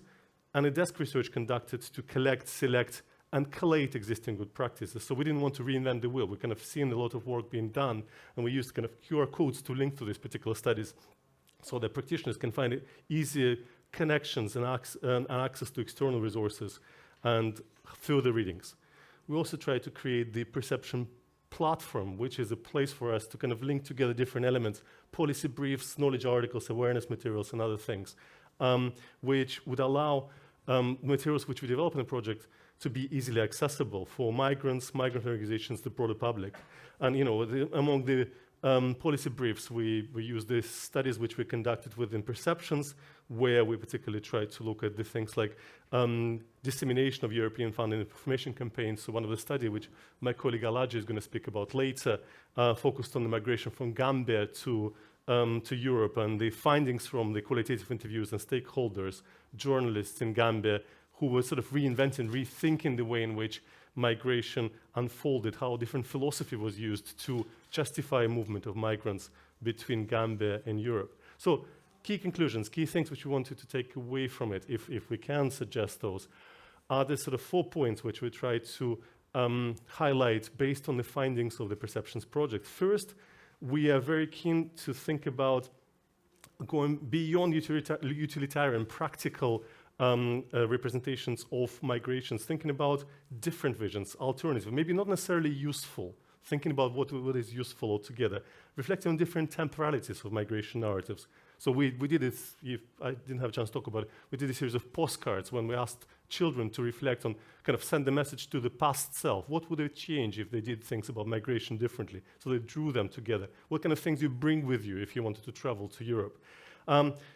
and a desk research conducted to collect, select, and collate existing good practices. So we didn't want to reinvent the wheel. We kind of seen a lot of work being done, and we used kind of QR codes to link to these particular studies so that practitioners can find easier connections and access to external resources and further readings. We also try to create the perception platform, which is a place for us to kind of link together different elements, policy briefs, knowledge articles, awareness materials, and other things, which would allow materials which we develop in the project to be easily accessible for migrants, migrant organizations, the broader public. And among the policy briefs, we use the studies which we conducted within perceptions, where we particularly try to look at the things like dissemination of European funding information campaigns. So one of the studies, which my colleague Alaji is going to speak about later, focused on the migration from Gambia to Europe and the findings from the qualitative interviews and stakeholders, journalists in Gambia, who were sort of reinventing, rethinking the way in which migration unfolded, how different philosophy was used to justify movement of migrants between Gambia and Europe. So key conclusions, key things which we wanted to take away from it, if we can suggest those, are the sort of 4 points which we try to highlight based on the findings of the Perceptions Project. First, we are very keen to think about going beyond utilitarian, practical representations of migrations, thinking about different visions, alternatives, maybe not necessarily useful, thinking about what is useful altogether, reflecting on different temporalities of migration narratives. So we did this, I didn't have a chance to talk about it, we did a series of postcards when we asked children to reflect on, kind of send a message to the past self. What would they change if they did things about migration differently? So they drew them together. What kind of things you bring with you if you wanted to travel to Europe?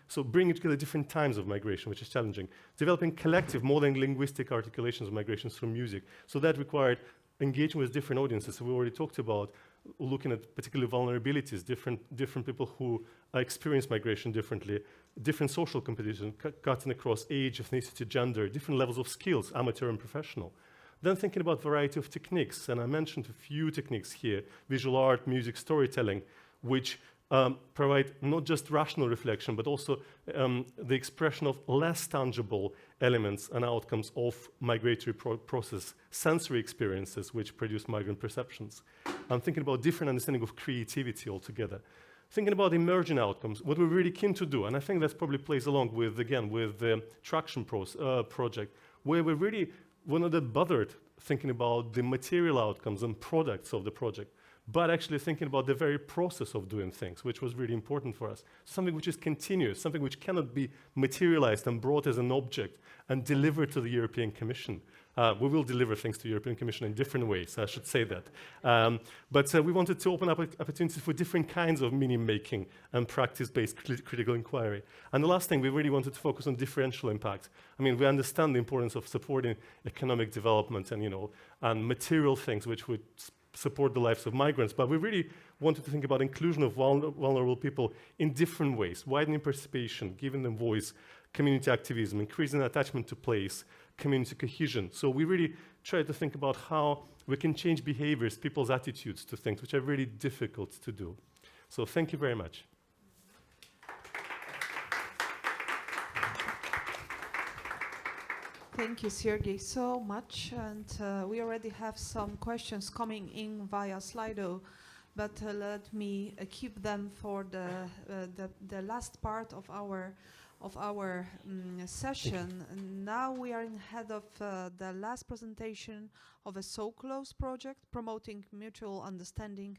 So bringing together different times of migration, which is challenging. Developing collective, more than linguistic articulations of migrations through music. So that required engagement with different audiences. So we already talked about looking at particular vulnerabilities, different people who experience migration differently, different social competition, cutting across age, ethnicity, gender, different levels of skills, amateur and professional. Then thinking about variety of techniques, and I mentioned a few techniques here, visual art, music, storytelling, which provide not just rational reflection, but also the expression of less tangible elements and outcomes of migratory process, sensory experiences which produce migrant perceptions. I'm thinking about different understanding of creativity altogether. Thinking about emerging outcomes, what we're really keen to do, and I think that probably plays along with, again, with the Traction project, where we're not that bothered thinking about the material outcomes and products of the project, but actually thinking about the very process of doing things, which was really important for us. Something which is continuous, something which cannot be materialized and brought as an object and delivered to the European Commission. We will deliver things to the European Commission in different ways, I should say that. But we wanted to open up opportunities for different kinds of meaning making and practice-based critical inquiry. And the last thing, we really wanted to focus on differential impact. I mean, we understand the importance of supporting economic development and, and material things which would support the lives of migrants, but we really wanted to think about inclusion of vulnerable people in different ways, widening participation, giving them voice, community activism, increasing attachment to place, community cohesion. So we really tried to think about how we can change behaviors, people's attitudes to things, which are really difficult to do. So thank you very much. Thank you, Sergey, so much. And we already have some questions coming in via Slido, but let me keep them for the last part of our session. And now we are in head of the last presentation of a So Close project promoting mutual understanding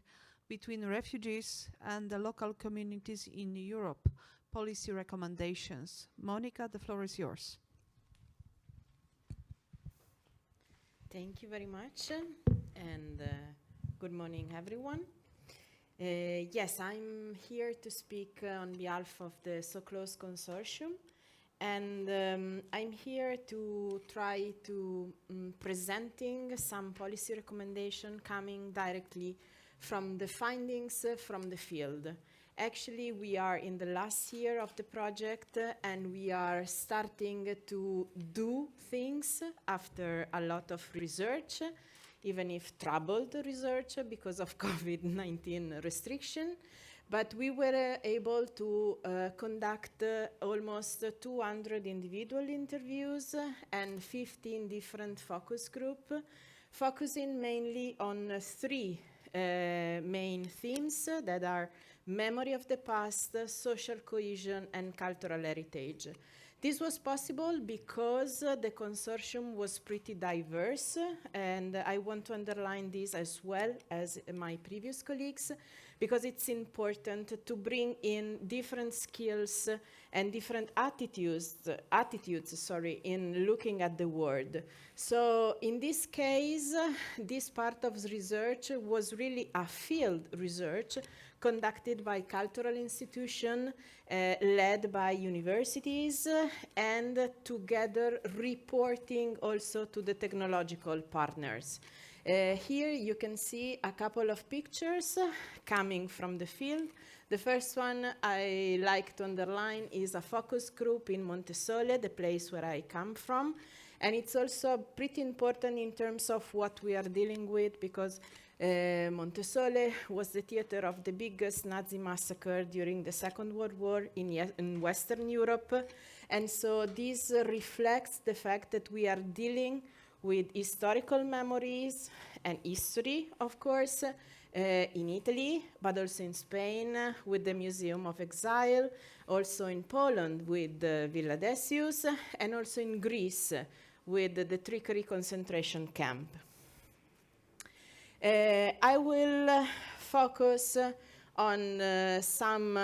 between refugees and the local communities in Europe. Policy recommendations. Monica, the floor is yours. Thank you very much, and good morning, everyone. Yes, I'm here to speak on behalf of the So Close Consortium, and I'm here to try to presenting some policy recommendation coming directly from the findings from the field. Actually, we are in the last year of the project and we are starting to do things after a lot of research, even if troubled research because of COVID-19 restriction. But we were able to conduct almost 200 individual interviews and 15 different focus groups, focusing mainly on three main themes that are memory of the past, social cohesion, and cultural heritage. This was possible because the consortium was pretty diverse, and I want to underline this as well as my previous colleagues, because it's important to bring in different skills and different attitudes in looking at the world. So in this case, this part of the research was really a field research conducted by cultural institutions, led by universities, and together reporting also to the technological partners. Here you can see a couple of pictures coming from the field. The first one I like to underline is a focus group in Montesole, the place where I come from. And it's also pretty important in terms of what we are dealing with, because Montesole was the theater of the biggest Nazi massacre during the Second World War in Western Europe. And so this reflects the fact that we are dealing with historical memories and history, of course, in Italy, but also in Spain with the Museum of Exile, also in Poland with Villa Decius, and also in Greece with the Trickery concentration camp. I will focus on some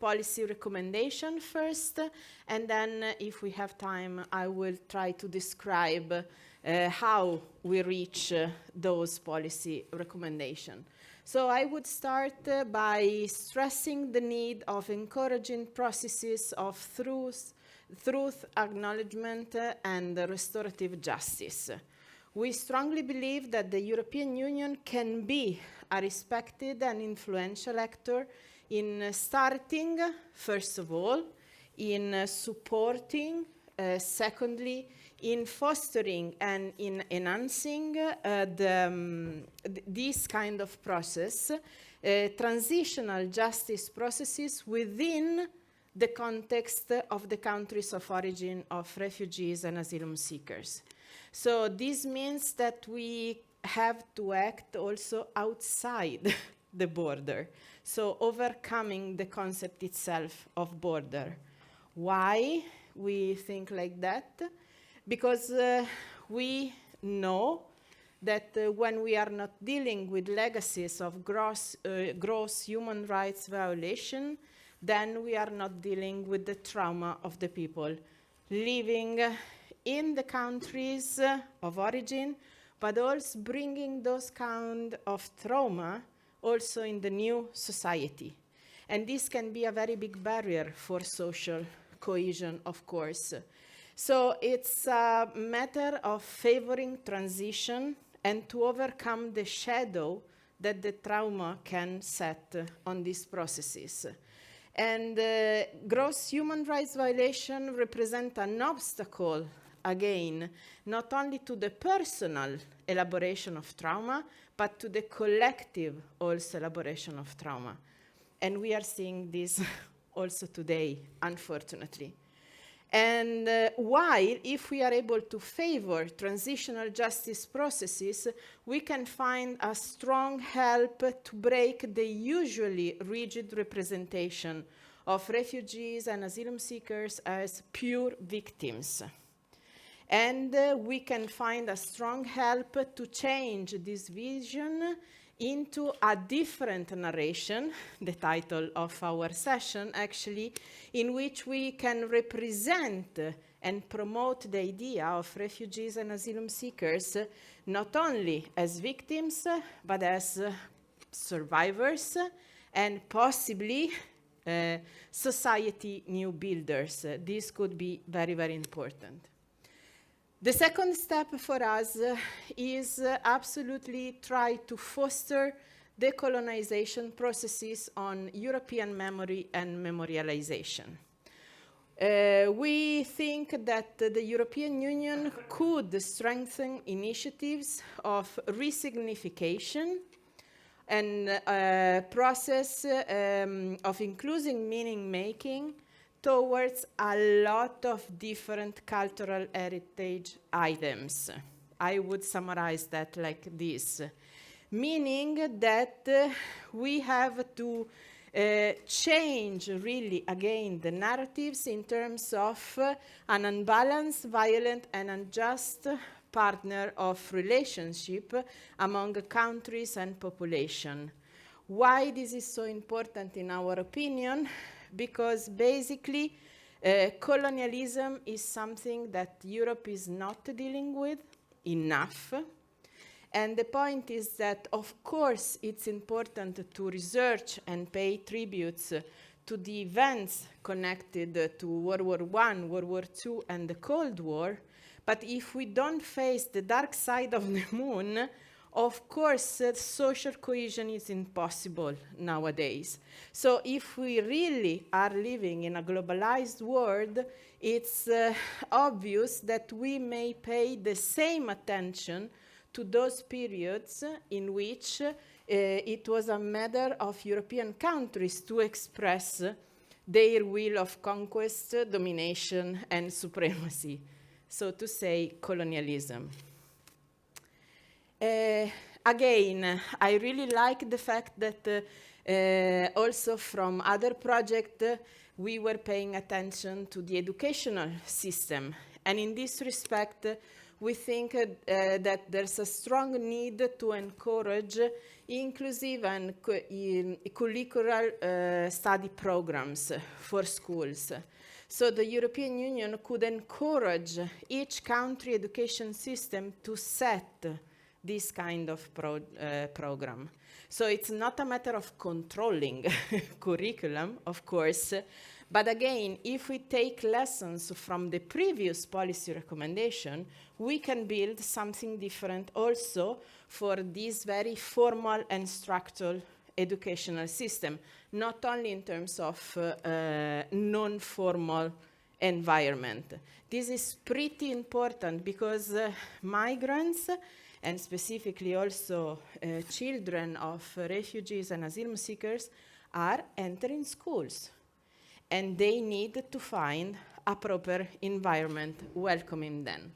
policy recommendation first, and then if we have time, I will try to describe how we reach those policy recommendations. So I would start by stressing the need of encouraging processes of truth acknowledgement and restorative justice. We strongly believe that the European Union can be a respected and influential actor in starting, first of all, in supporting, secondly, in fostering and in enhancing this kind of process, transitional justice processes within the context of the countries of origin of refugees and asylum seekers. So this means that we have to act also outside the border, so overcoming the concept itself of border. Why we think like that? Because we know that when we are not dealing with legacies of gross human rights violation, then we are not dealing with the trauma of the people living in the countries of origin, but also bringing those kind of trauma also in the new society. And this can be a very big barrier for social cohesion, of course. So it's a matter of favoring transition and to overcome the shadow that the trauma can set on these processes. And gross human rights violation represent an obstacle, again, not only to the personal elaboration of trauma, but to the collective also elaboration of trauma. And we are seeing this also today, unfortunately. And while, if we are able to favor transitional justice processes, we can find a strong help to break the usually rigid representation of refugees and asylum seekers as pure victims. And we can find a strong help to change this vision into a different narration, the title of our session actually, in which we can represent and promote the idea of refugees and asylum seekers not only as victims, but as survivors and possibly society new builders. This could be very, very important. The second step for us is absolutely try to foster decolonization processes on European memory and memorialization. We think that the European Union could strengthen initiatives of resignification and process of inclusive meaning making towards a lot of different cultural heritage items. I would summarize that like this, meaning that we have to change really again the narratives in terms of an unbalanced, violent and unjust partner of relationship among countries and population. Why this is so important in our opinion? Because basically colonialism is something that Europe is not dealing with enough. And the point is that, of course, it's important to research and pay tributes to the events connected to World War I, World War II, and the Cold War. But if we don't face the dark side of the moon, of course, social cohesion is impossible nowadays. So if we really are living in a globalized world, it's obvious that we may pay the same attention to those periods in which it was a matter of European countries to express their will of conquest, domination, and supremacy. So to say, colonialism. Again, I really like the fact that also from other projects we were paying attention to the educational system. And in this respect, we think that there's a strong need to encourage inclusive and curricular study programs for schools. So the European Union could encourage each country education system to set this kind of program. So it's not a matter of controlling curriculum, of course, but again, if we take lessons from the previous policy recommendation, we can build something different also for this very formal and structural educational system, not only in terms of non-formal environment. This is pretty important because migrants, and specifically also children of refugees and asylum seekers, are entering schools. And they need to find a proper environment welcoming them.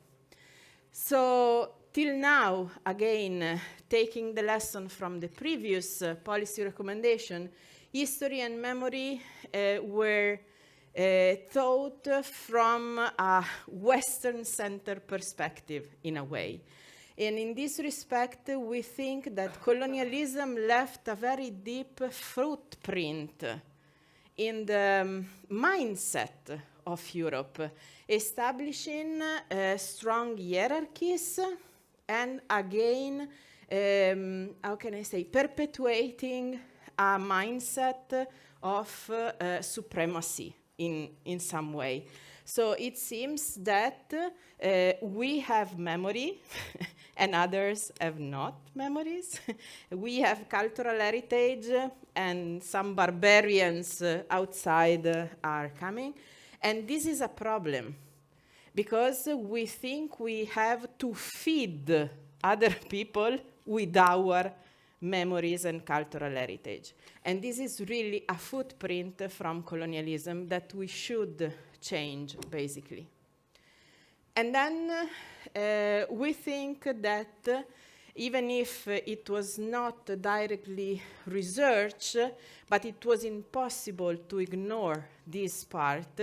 So till now, again, taking the lesson from the previous policy recommendation, history and memory were taught from a Western-centered perspective, in a way. And in this respect, we think that colonialism left a very deep footprint in the mindset of Europe, establishing strong hierarchies and again, how can I say, perpetuating a mindset of supremacy in some way. So it seems that we have memory and others have not memories. We have cultural heritage and some barbarians outside are coming. And this is a problem because we think we have to feed other people with our memories and cultural heritage. And this is really a footprint from colonialism that we should change, basically. And then we think that even if it was not directly researched, but it was impossible to ignore this part,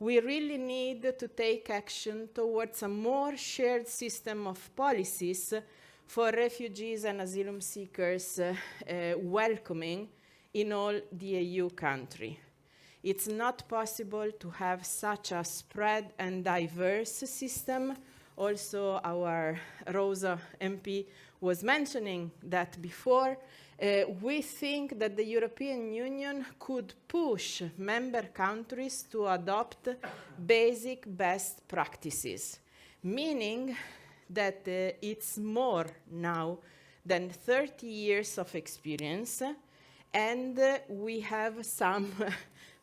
we really need to take action towards a more shared system of policies for refugees and asylum seekers welcoming in all the EU countries. It's not possible to have such a spread and diverse system. Also, our Rosa MP was mentioning that before. We think that the European Union could push member countries to adopt basic best practices, meaning that it's more now than 30 years of experience, and we have some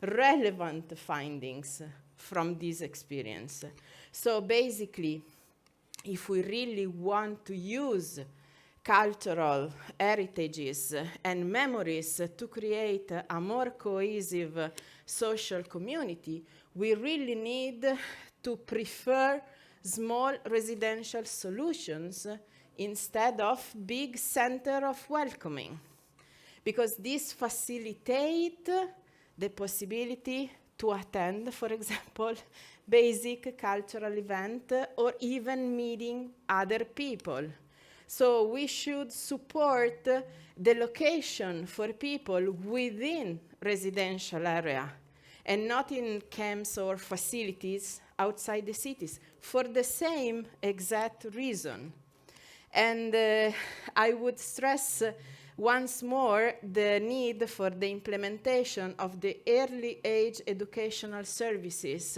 relevant findings from this experience. So basically, if we really want to use cultural heritages and memories to create a more cohesive social community, we really need to prefer small residential solutions instead of big center of welcoming, because this facilitate the possibility to attend, for example, basic cultural event or even meeting other people. So we should support the location for people within residential area and not in camps or facilities outside the cities for the same exact reason. And I would stress once more the need for the implementation of the early age educational services.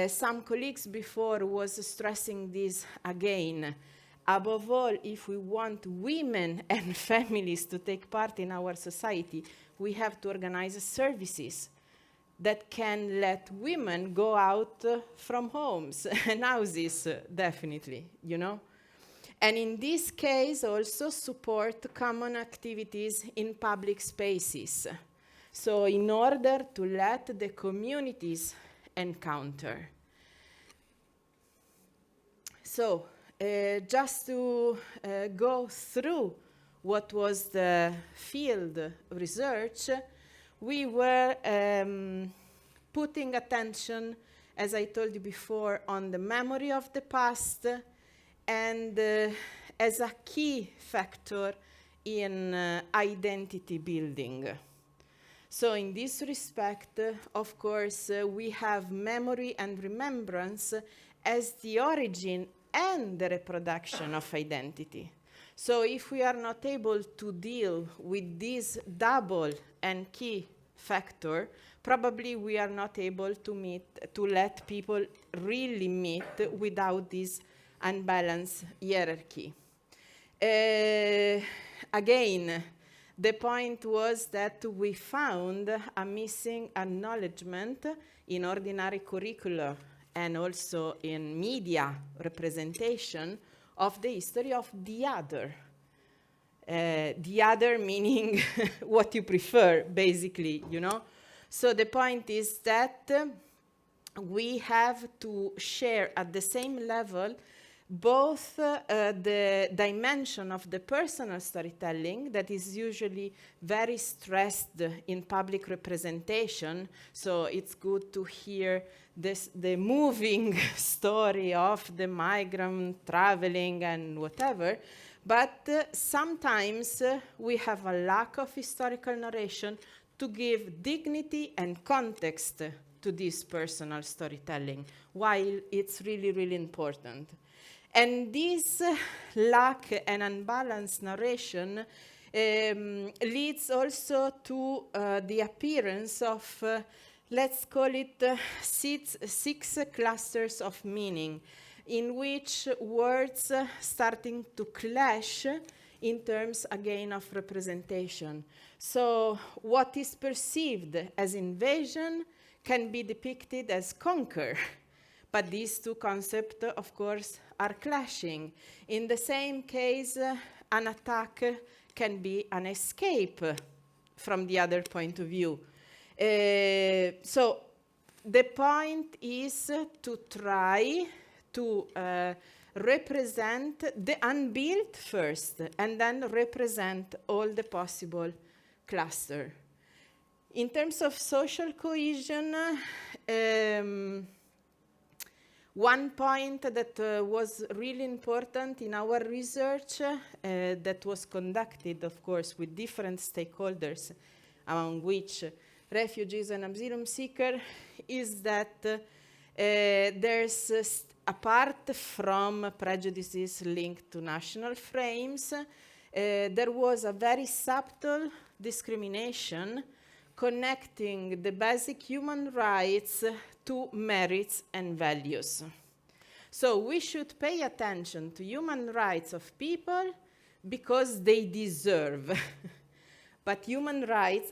Some colleagues before was stressing this again. Above all, if we want women and families to take part in our society, we have to organize services that can let women go out from homes and houses, definitely, you know? And in this case, also support common activities in public spaces. So in order to let the communities encounter. So, just to go through what was the field research, we were putting attention, as I told you before, on the memory of the past and as a key factor in identity building. So in this respect, of course, we have memory and remembrance as the origin and the reproduction of identity. So if we are not able to deal with this double and key factor, probably we are not able to let people really meet without this unbalanced hierarchy. Again, the point was that we found a missing acknowledgement in ordinary curricula and also in media representation of the history of the other. The other meaning what you prefer, basically, you know? So the point is that we have to share at the same level both the dimension of the personal storytelling that is usually very stressed in public representation. So it's good to hear the moving story of the migrant traveling and whatever. But sometimes we have a lack of historical narration to give dignity and context to this personal storytelling, while it's really, really important. And this lack and unbalanced narration leads also to the appearance of let's call it six clusters of meaning, in which words starting to clash in terms, again, of representation. So what is perceived as invasion can be depicted as conquer. But these two concepts, of course, are clashing. In the same case, an attack can be an escape from the other point of view. So the point is to try to represent the unbuilt first, and then represent all the possible cluster. In terms of social cohesion, one point that was really important in our research that was conducted, of course, with different stakeholders, among which refugees and asylum seekers, is that there's apart from prejudices linked to national frames, there was a very subtle discrimination connecting the basic human rights to merits and values. So we should pay attention to human rights of people because they deserve. But human rights,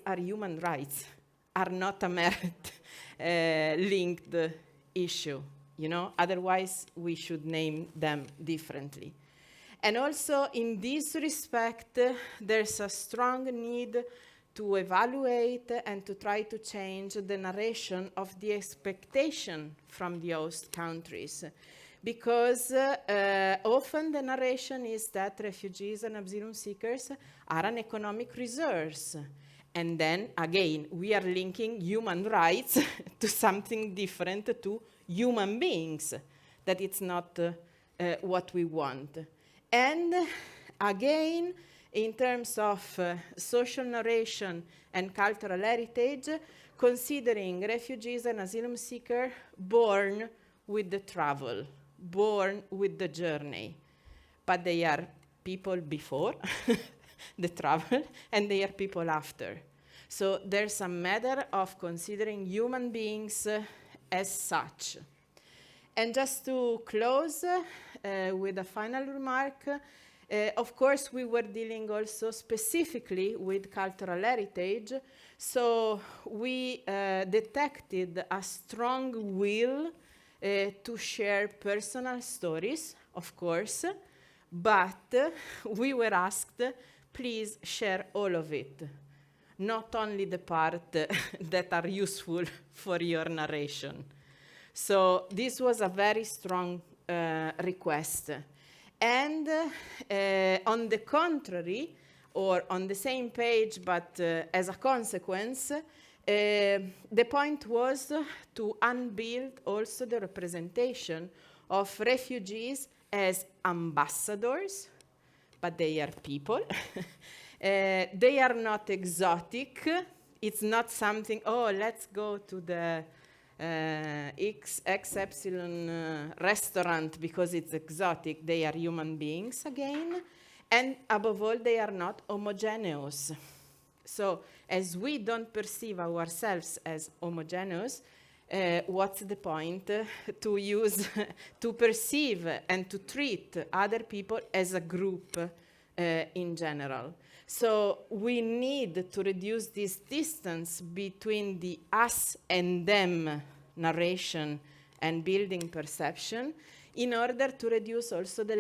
are not a merit-linked issue. You know, otherwise we should name them differently. And also in this respect, there's a strong need to evaluate and to try to change the narration of the expectation from the host countries. Because often the narration is that refugees and asylum seekers are an economic resource. And then, again, we are linking human rights to something different, to human beings, that it's not what we want. And again, in terms of social narration and cultural heritage, considering refugees and asylum seekers born with the travel, born with the journey. But they are people before the travel, and they are people after. So there's a matter of considering human beings as such. And just to close with a final remark, of course, we were dealing also specifically with cultural heritage, so we detected a strong will to share personal stories, of course, but we were asked, please share all of it, not only the part that are useful for your narration. So this was a very strong request. And on the contrary, or on the same page, but as a consequence, the point was to unbuild also the representation of refugees as ambassadors, but they are people. They are not exotic. It's not something, oh, let's go to the XY restaurant because it's exotic. They are human beings again. And above all, they are not homogeneous. So as we don't perceive ourselves as homogeneous, what's the point to use, to perceive and to treat other people as a group in general? So we need to reduce this distance between the us and them narration and building perception in order to reduce also the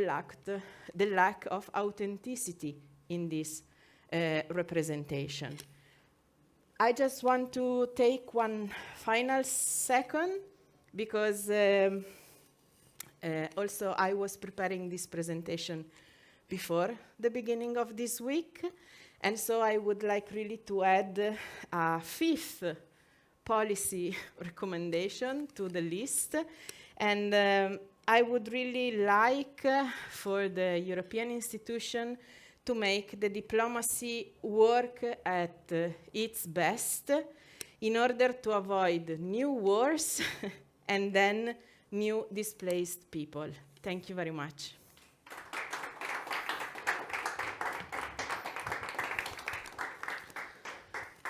lack of authenticity in this representation. I just want to take one final second because also I was preparing this presentation before the beginning of this week, and so I would like really to add a fifth policy recommendation to the list, and I would really like for the European institution to make the diplomacy work at its best in order to avoid new wars and then new displaced people. Thank you very much.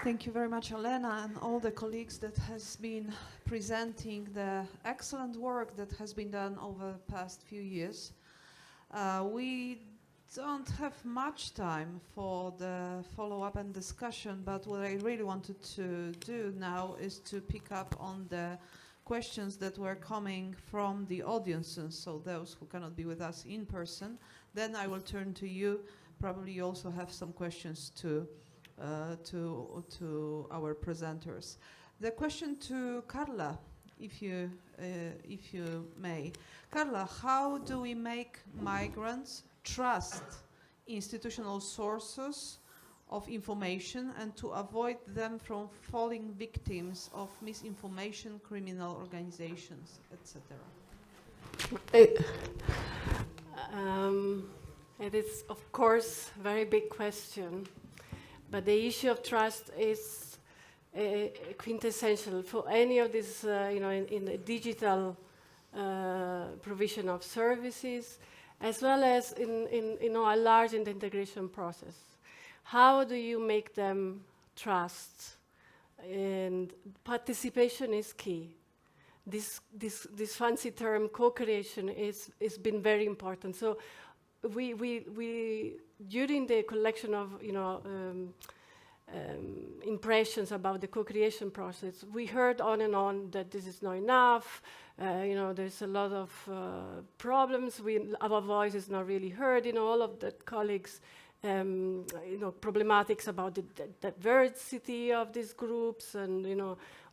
Thank you very much, Elena, and all the colleagues that has been presenting the excellent work that has been done over the past few years. We don't have much time for the follow-up and discussion, but what I really wanted to do now is to pick up on the questions that were coming from the audiences, so those who cannot be with us in person. Then I will turn to you. Probably you also have some questions to our presenters. The question to Carla, if you may. Carla, how do we make migrants trust institutional sources of information and to avoid them from falling victims of misinformation, criminal organizations, etc.? It is, of course, a very big question, but the issue of trust is quintessential for any of this, in the digital provision of services, as well as in a large integration process. How do you make them trust? And participation is key. This fancy term, co-creation, is been very important. So we during the collection of impressions about the co-creation process, we heard on and on that this is not enough. There's a lot of problems. Our voice is not really heard. All of the colleagues, problematics about the diversity of these groups and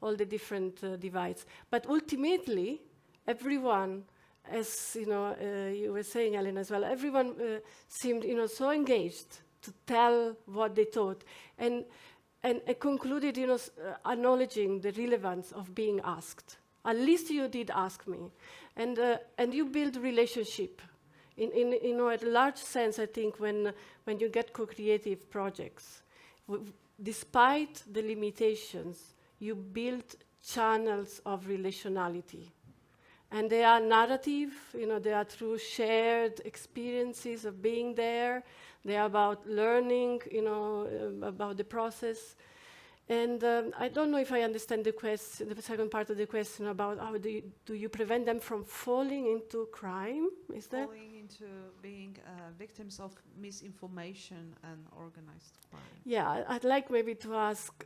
all the different divides. But ultimately, everyone, as you were saying, Elena, as well, everyone seemed so engaged to tell what they thought, and concluded, acknowledging the relevance of being asked. At least you did ask me, and you build relationship. In a large sense, I think when you get co-creative projects, despite the limitations, you build channels of relationality. And they are narrative, they are through shared experiences of being there. They are about learning, about the process. And I don't know if I understand the question, the second part of the question about how do you prevent them from falling into crime? Is that? Falling into being victims of misinformation and organized crime. Yeah, I'd like maybe to ask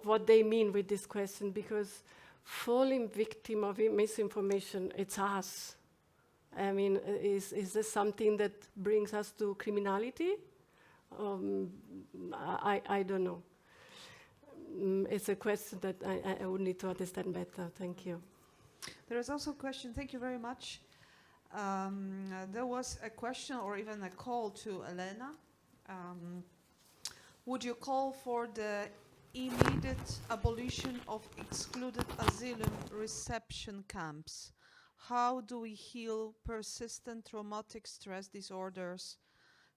what they mean with this question, because falling victim of misinformation, it's us. I mean, is this something that brings us to criminality? I don't know. It's a question that I would need to understand better. Thank you. There is also a question, thank you very much. There was a question or even a call to Elena. Would you call for the immediate abolition of excluded asylum reception camps? How do we heal persistent traumatic stress disorders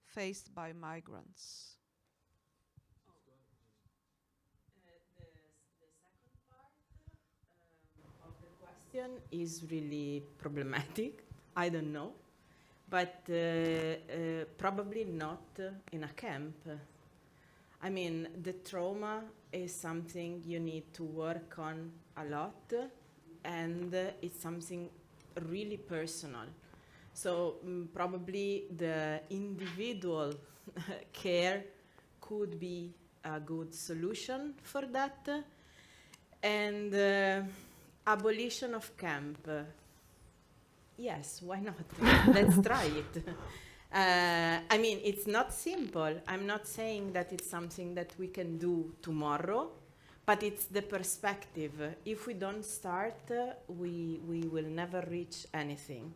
faced by migrants? The second part of the question is really problematic. I don't know, but probably not in a camp. I mean, the trauma is something you need to work on a lot, and it's something really personal. So probably the individual care could be a good solution for that. And abolition of camp. Yes, why not? Let's try it. I mean, it's not simple. I'm not saying that it's something that we can do tomorrow, but it's the perspective. If we don't start, we will never reach anything.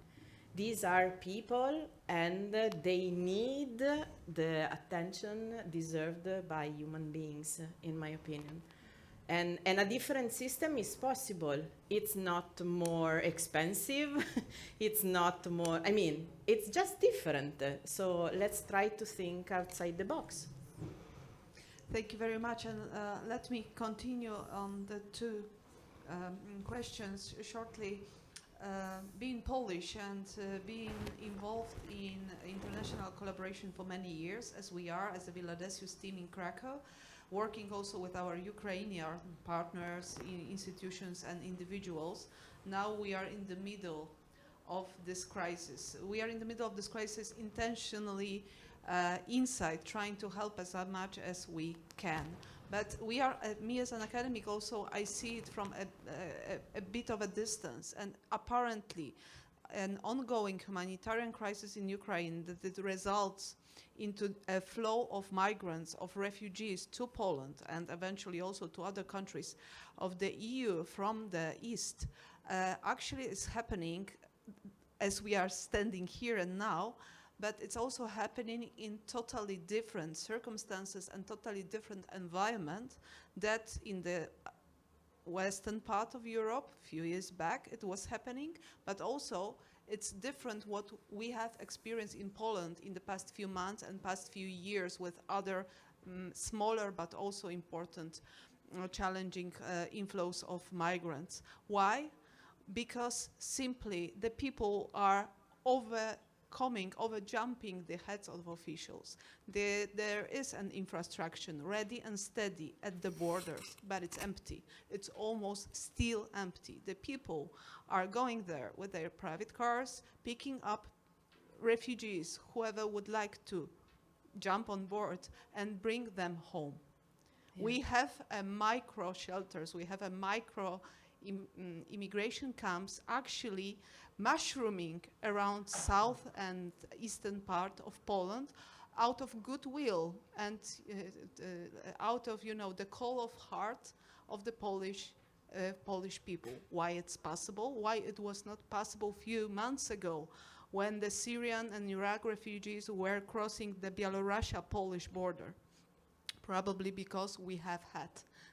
These are people, and they need the attention deserved by human beings, in my opinion. And a different system is possible. It's not more expensive. It's not more, I mean, it's just different. So let's try to think outside the box. Thank you very much. And let me continue on the two questions shortly. Being Polish and being involved in international collaboration for many years, as we are, as the Decius team in Krakow, working also with our Ukrainian partners, institutions and individuals. Now we are in the middle of this crisis. We are in the middle of this crisis intentionally inside, trying to help as much as we can. But we are, me as an academic also, I see it from a bit of a distance, and apparently an ongoing humanitarian crisis in Ukraine that results into a flow of migrants, of refugees to Poland and eventually also to other countries of the EU from the east, actually is happening as we are standing here and now, but it's also happening in totally different circumstances and totally different environment that in the western part of Europe, a few years back, it was happening, but also it's different what we have experienced in Poland in the past few months and past few years with other smaller but also important challenging inflows of migrants. Why? Because simply the people are over-jumping the heads of officials. There is an infrastructure ready and steady at the borders, but it's empty. It's almost still empty. The people are going there with their private cars, picking up refugees, whoever would like to jump on board and bring them home. Yeah. We have micro shelters, we have a micro immigration camps actually mushrooming around south and eastern part of Poland out of goodwill and out of, you know, the call of heart of the Polish people. Why it's possible? Why it was not possible a few months ago when the Syrian and Iraq refugees were crossing the Belarusia-Polish border? Probably because we have had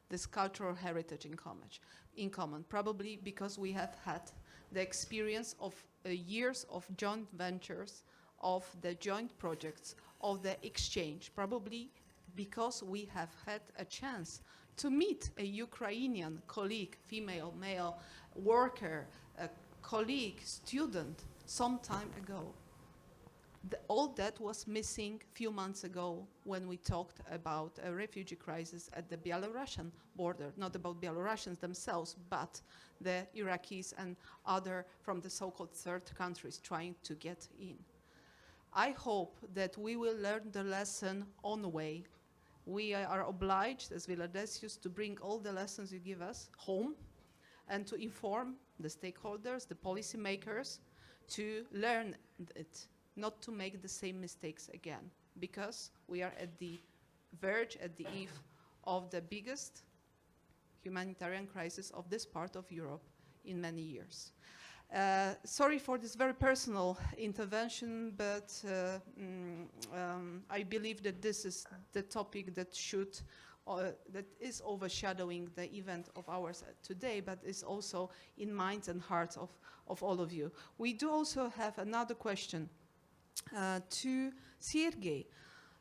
this cultural heritage in common. Probably because we have had the experience of years of joint ventures, of the joint projects, of the exchange. Probably because we have had a chance to meet a Ukrainian colleague, female, male, worker, a colleague, student, some time ago. All that was missing a few months ago when we talked about a refugee crisis at the Belarusian border, not about Belarusians themselves, but the Iraqis and other from the so-called third countries trying to get in. I hope that we will learn the lesson on the way. We are obliged as Villa Decius to bring all the lessons you give us home and to inform the stakeholders, the policymakers, to learn it, not to make the same mistakes again, because we are at the verge, at the eve of the biggest humanitarian crisis of this part of Europe in many years. Sorry for this very personal intervention, but I believe that this is the topic that that is overshadowing the event of ours today, but is also in minds and hearts of all of you. We do also have another question to Sergei.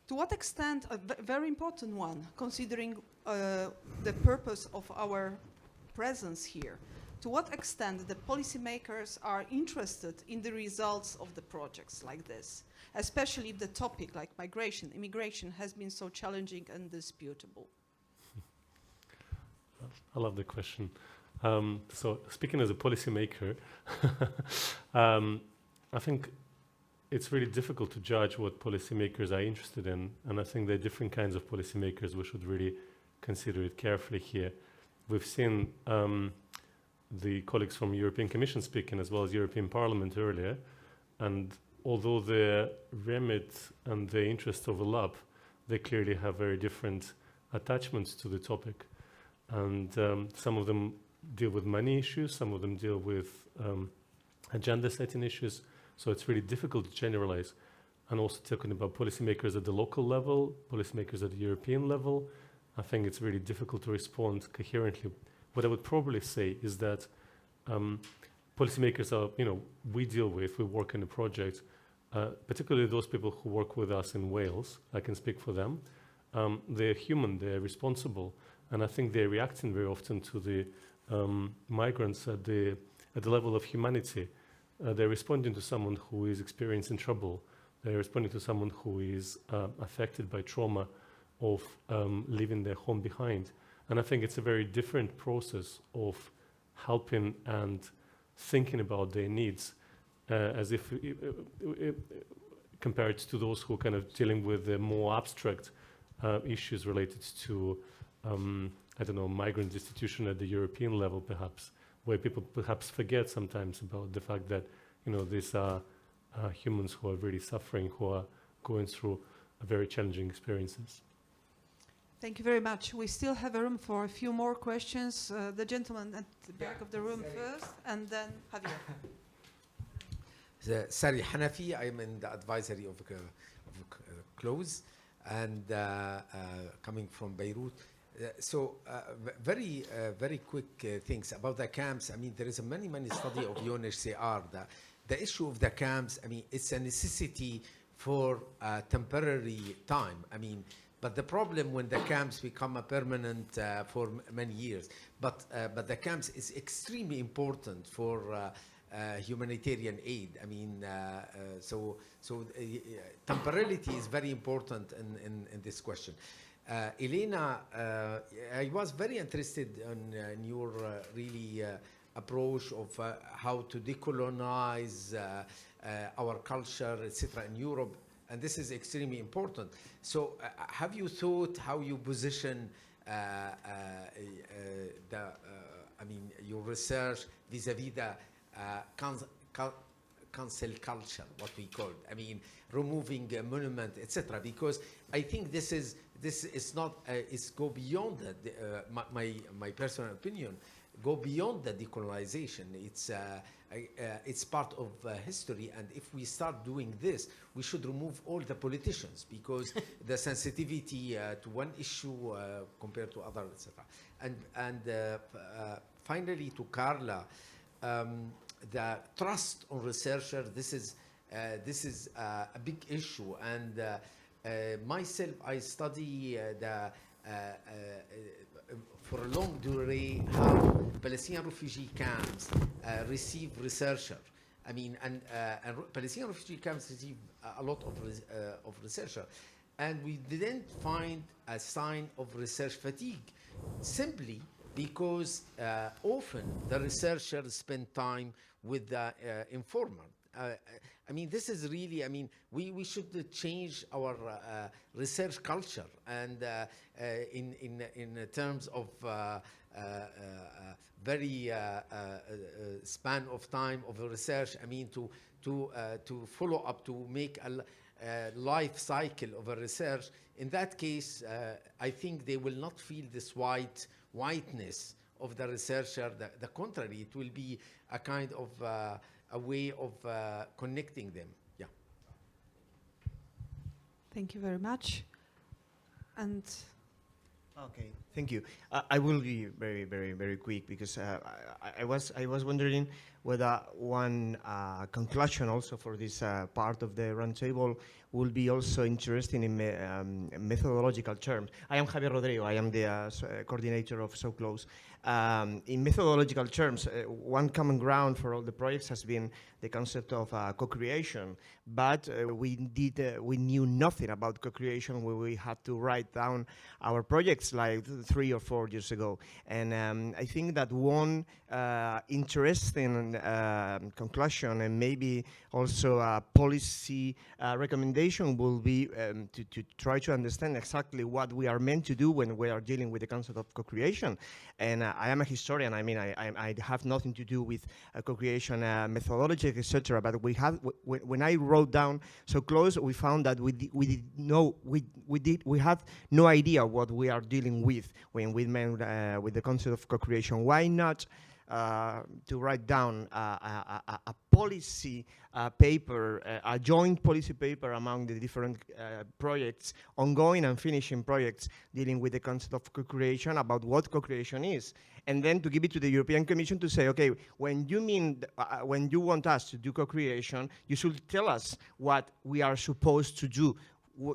To what extent, a very important one, considering the purpose of our presence here, to what extent the policymakers are interested in the results of the projects like this, especially if the topic like migration, immigration has been so challenging and disputable? I love the question. So speaking as a policymaker, I think it's really difficult to judge what policymakers are interested in, and I think there are different kinds of policymakers. We should really consider it carefully here. We've seen the colleagues from European Commission speaking as well as European Parliament earlier, and although their remit and their interests overlap, they clearly have very different attachments to the topic. And some of them deal with money issues, some of them deal with agenda setting issues, so it's really difficult to generalize. And also talking about policymakers at the local level, policymakers at the European level, I think it's really difficult to respond coherently. What I would probably say is that policymakers are, we deal with, we work in a project, particularly those people who work with us in Wales, I can speak for them. They're human, they're responsible, and I think they're reacting very often to the migrants at the level of humanity. They're responding to someone who is experiencing trouble. They're responding to someone who is affected by trauma. of leaving their home behind. And I think it's a very different process of helping and thinking about their needs, as if compared to those who are kind of dealing with the more abstract issues related to, I don't know, migrant institution at the European level, perhaps, where people perhaps forget sometimes about the fact that, you know, these are humans who are really suffering, who are going through very challenging experiences. Thank you very much. We still have a room for a few more questions. The gentleman at the back of the room first, and then Javier. Sari Hanafi, I'm in the advisory of CLOSE, and coming from Beirut. Very quick things about the camps. I mean, there is a many study of UNHCR. The issue of the camps, I mean, it's a necessity for temporary time. I mean, but the problem when the camps become a permanent for many years. But the camps is extremely important for humanitarian aid. I mean, temporality is very important in this question. Elena, I was very interested in your really approach of how to decolonize our culture, etc., in Europe, and this is extremely important. So, have you thought how you position your research vis-à-vis the cancel culture, what we call it? I mean, removing a monument, etc. Because I think this is not it's go beyond my personal opinion. Go beyond the decolonization. It's part of history, and if we start doing this, we should remove all the politicians, because the sensitivity to one issue compared to other, etc. And finally, to Carla, the trust on researchers. This is a big issue, and myself, I study for a long duration how Palestinian refugee camps receive researchers. I mean, and Palestinian refugee camps receive a lot of researchers, and we didn't find a sign of research fatigue, simply because often the researchers spend time with the informer. I mean, this is really, I mean, we should change our research culture, and in terms of very span of time of research. I mean, to follow up, to make a life cycle of a research. In that case, I think they will not feel this whiteness of the researcher. The contrary, it will be a kind of a way of connecting them. Yeah. Thank you very much. And okay, thank you. I will be very, very, very quick, because I was wondering whether one conclusion also for this part of the roundtable will be also interesting in methodological terms. I am Javier Rodrigo. I am the coordinator of So Close. In methodological terms, one common ground for all the projects has been the concept of co-creation, but we knew nothing about co-creation when we had to write down our projects like 3 or 4 years ago. And I think that one interesting conclusion, and maybe also a policy recommendation, will be to try to understand exactly what we are meant to do when we are dealing with the concept of co-creation. And I am a historian. I mean, I have nothing to do with co-creation methodology, etc. But we have, when I wrote down So Close, we found that we had no idea what we are dealing with when we meant with the concept of co-creation. Why not to write down a policy paper, a joint policy paper among the different projects, ongoing and finishing projects dealing with the concept of co-creation, about what co-creation is, and then to give it to the European Commission to say, okay, when you want us to do co-creation, you should tell us what we are supposed to do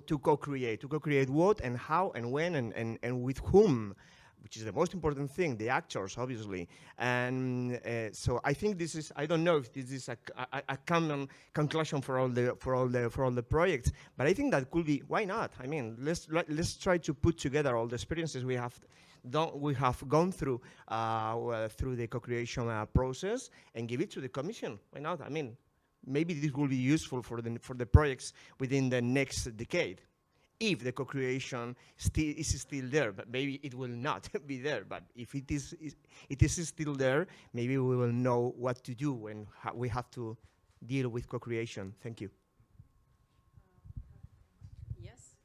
to co-create. To co-create what and how and when and with whom. which is the most important thing, the actors, obviously. And so I think this is, I don't know if this is a common conclusion for all the projects, but I think that could be, why not? I mean, let's try to put together all the experiences we have gone through through the co-creation process and give it to the Commission. Why not? I mean, maybe this will be useful for the projects within the next decade. If the co-creation is still there, but maybe it will not be there. But if it is still there, maybe we will know what to do when we have to deal with co-creation. Thank you. Yes.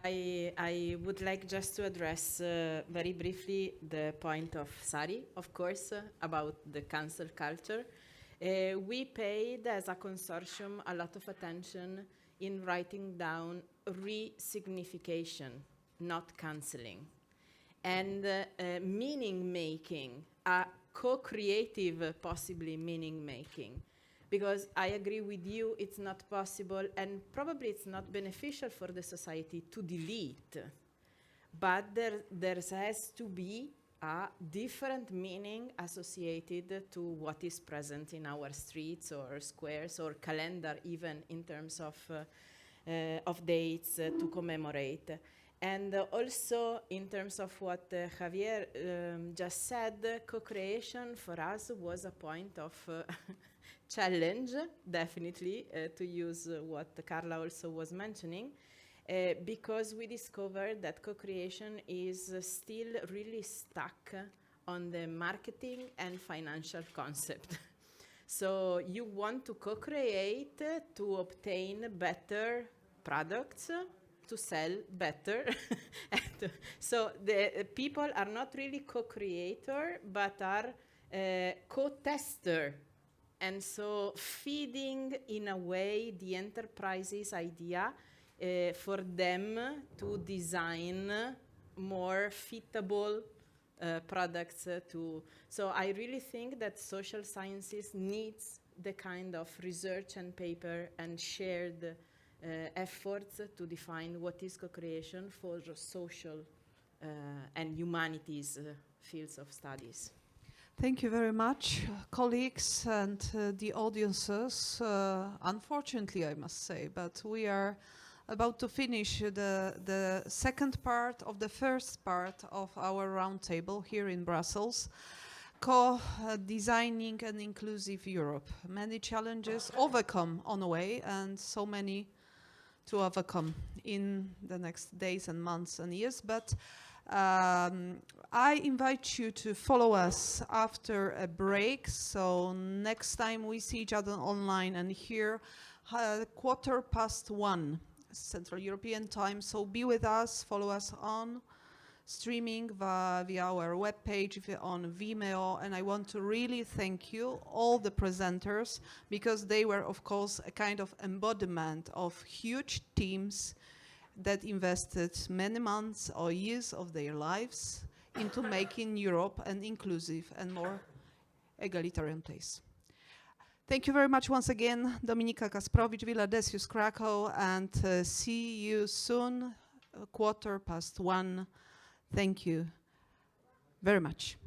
I would like just to address very briefly the point of Sari, of course, about the cancel culture. We paid as a consortium a lot of attention in writing down re-signification, not canceling, and meaning making, a co-creative, possibly meaning making. Because I agree with you, it's not possible, and probably it's not beneficial for the society to delete. But there has to be a different meaning associated to what is present in our streets or squares or calendar, even in terms of dates to commemorate. And also in terms of what Javier just said, co-creation for us was a point of challenge, definitely, to use what Carla also was mentioning. Because we discovered that co-creation is still really stuck on the marketing and financial concept. So you want to co-create to obtain better products, to sell better. So the people are not really co-creator, but are co-tester. And so feeding, in a way, the enterprise's idea for them to design more fitable products so I really think that social sciences needs the kind of research and paper and shared efforts to define what is co-creation for social and humanities fields of studies. Thank you very much, colleagues and the audiences. Unfortunately, I must say, but we are about to finish the second part of the first part of our roundtable here in Brussels, co-designing an inclusive Europe. Many challenges overcome on the way, and so many to overcome in the next days and months and years. But I invite you to follow us after a break. So next time we see each other online and here, 1:15 Central European time. So be with us, follow us on streaming via our webpage, on Vimeo. And I want to really thank you, all the presenters, because they were, of course, a kind of embodiment of huge teams that invested many months or years of their lives into making Europe an inclusive and more egalitarian place. Thank you very much once again, Dominika, Kasprowicz, Villa Decius, Krakow, and see you soon, 1:15. Thank you very much.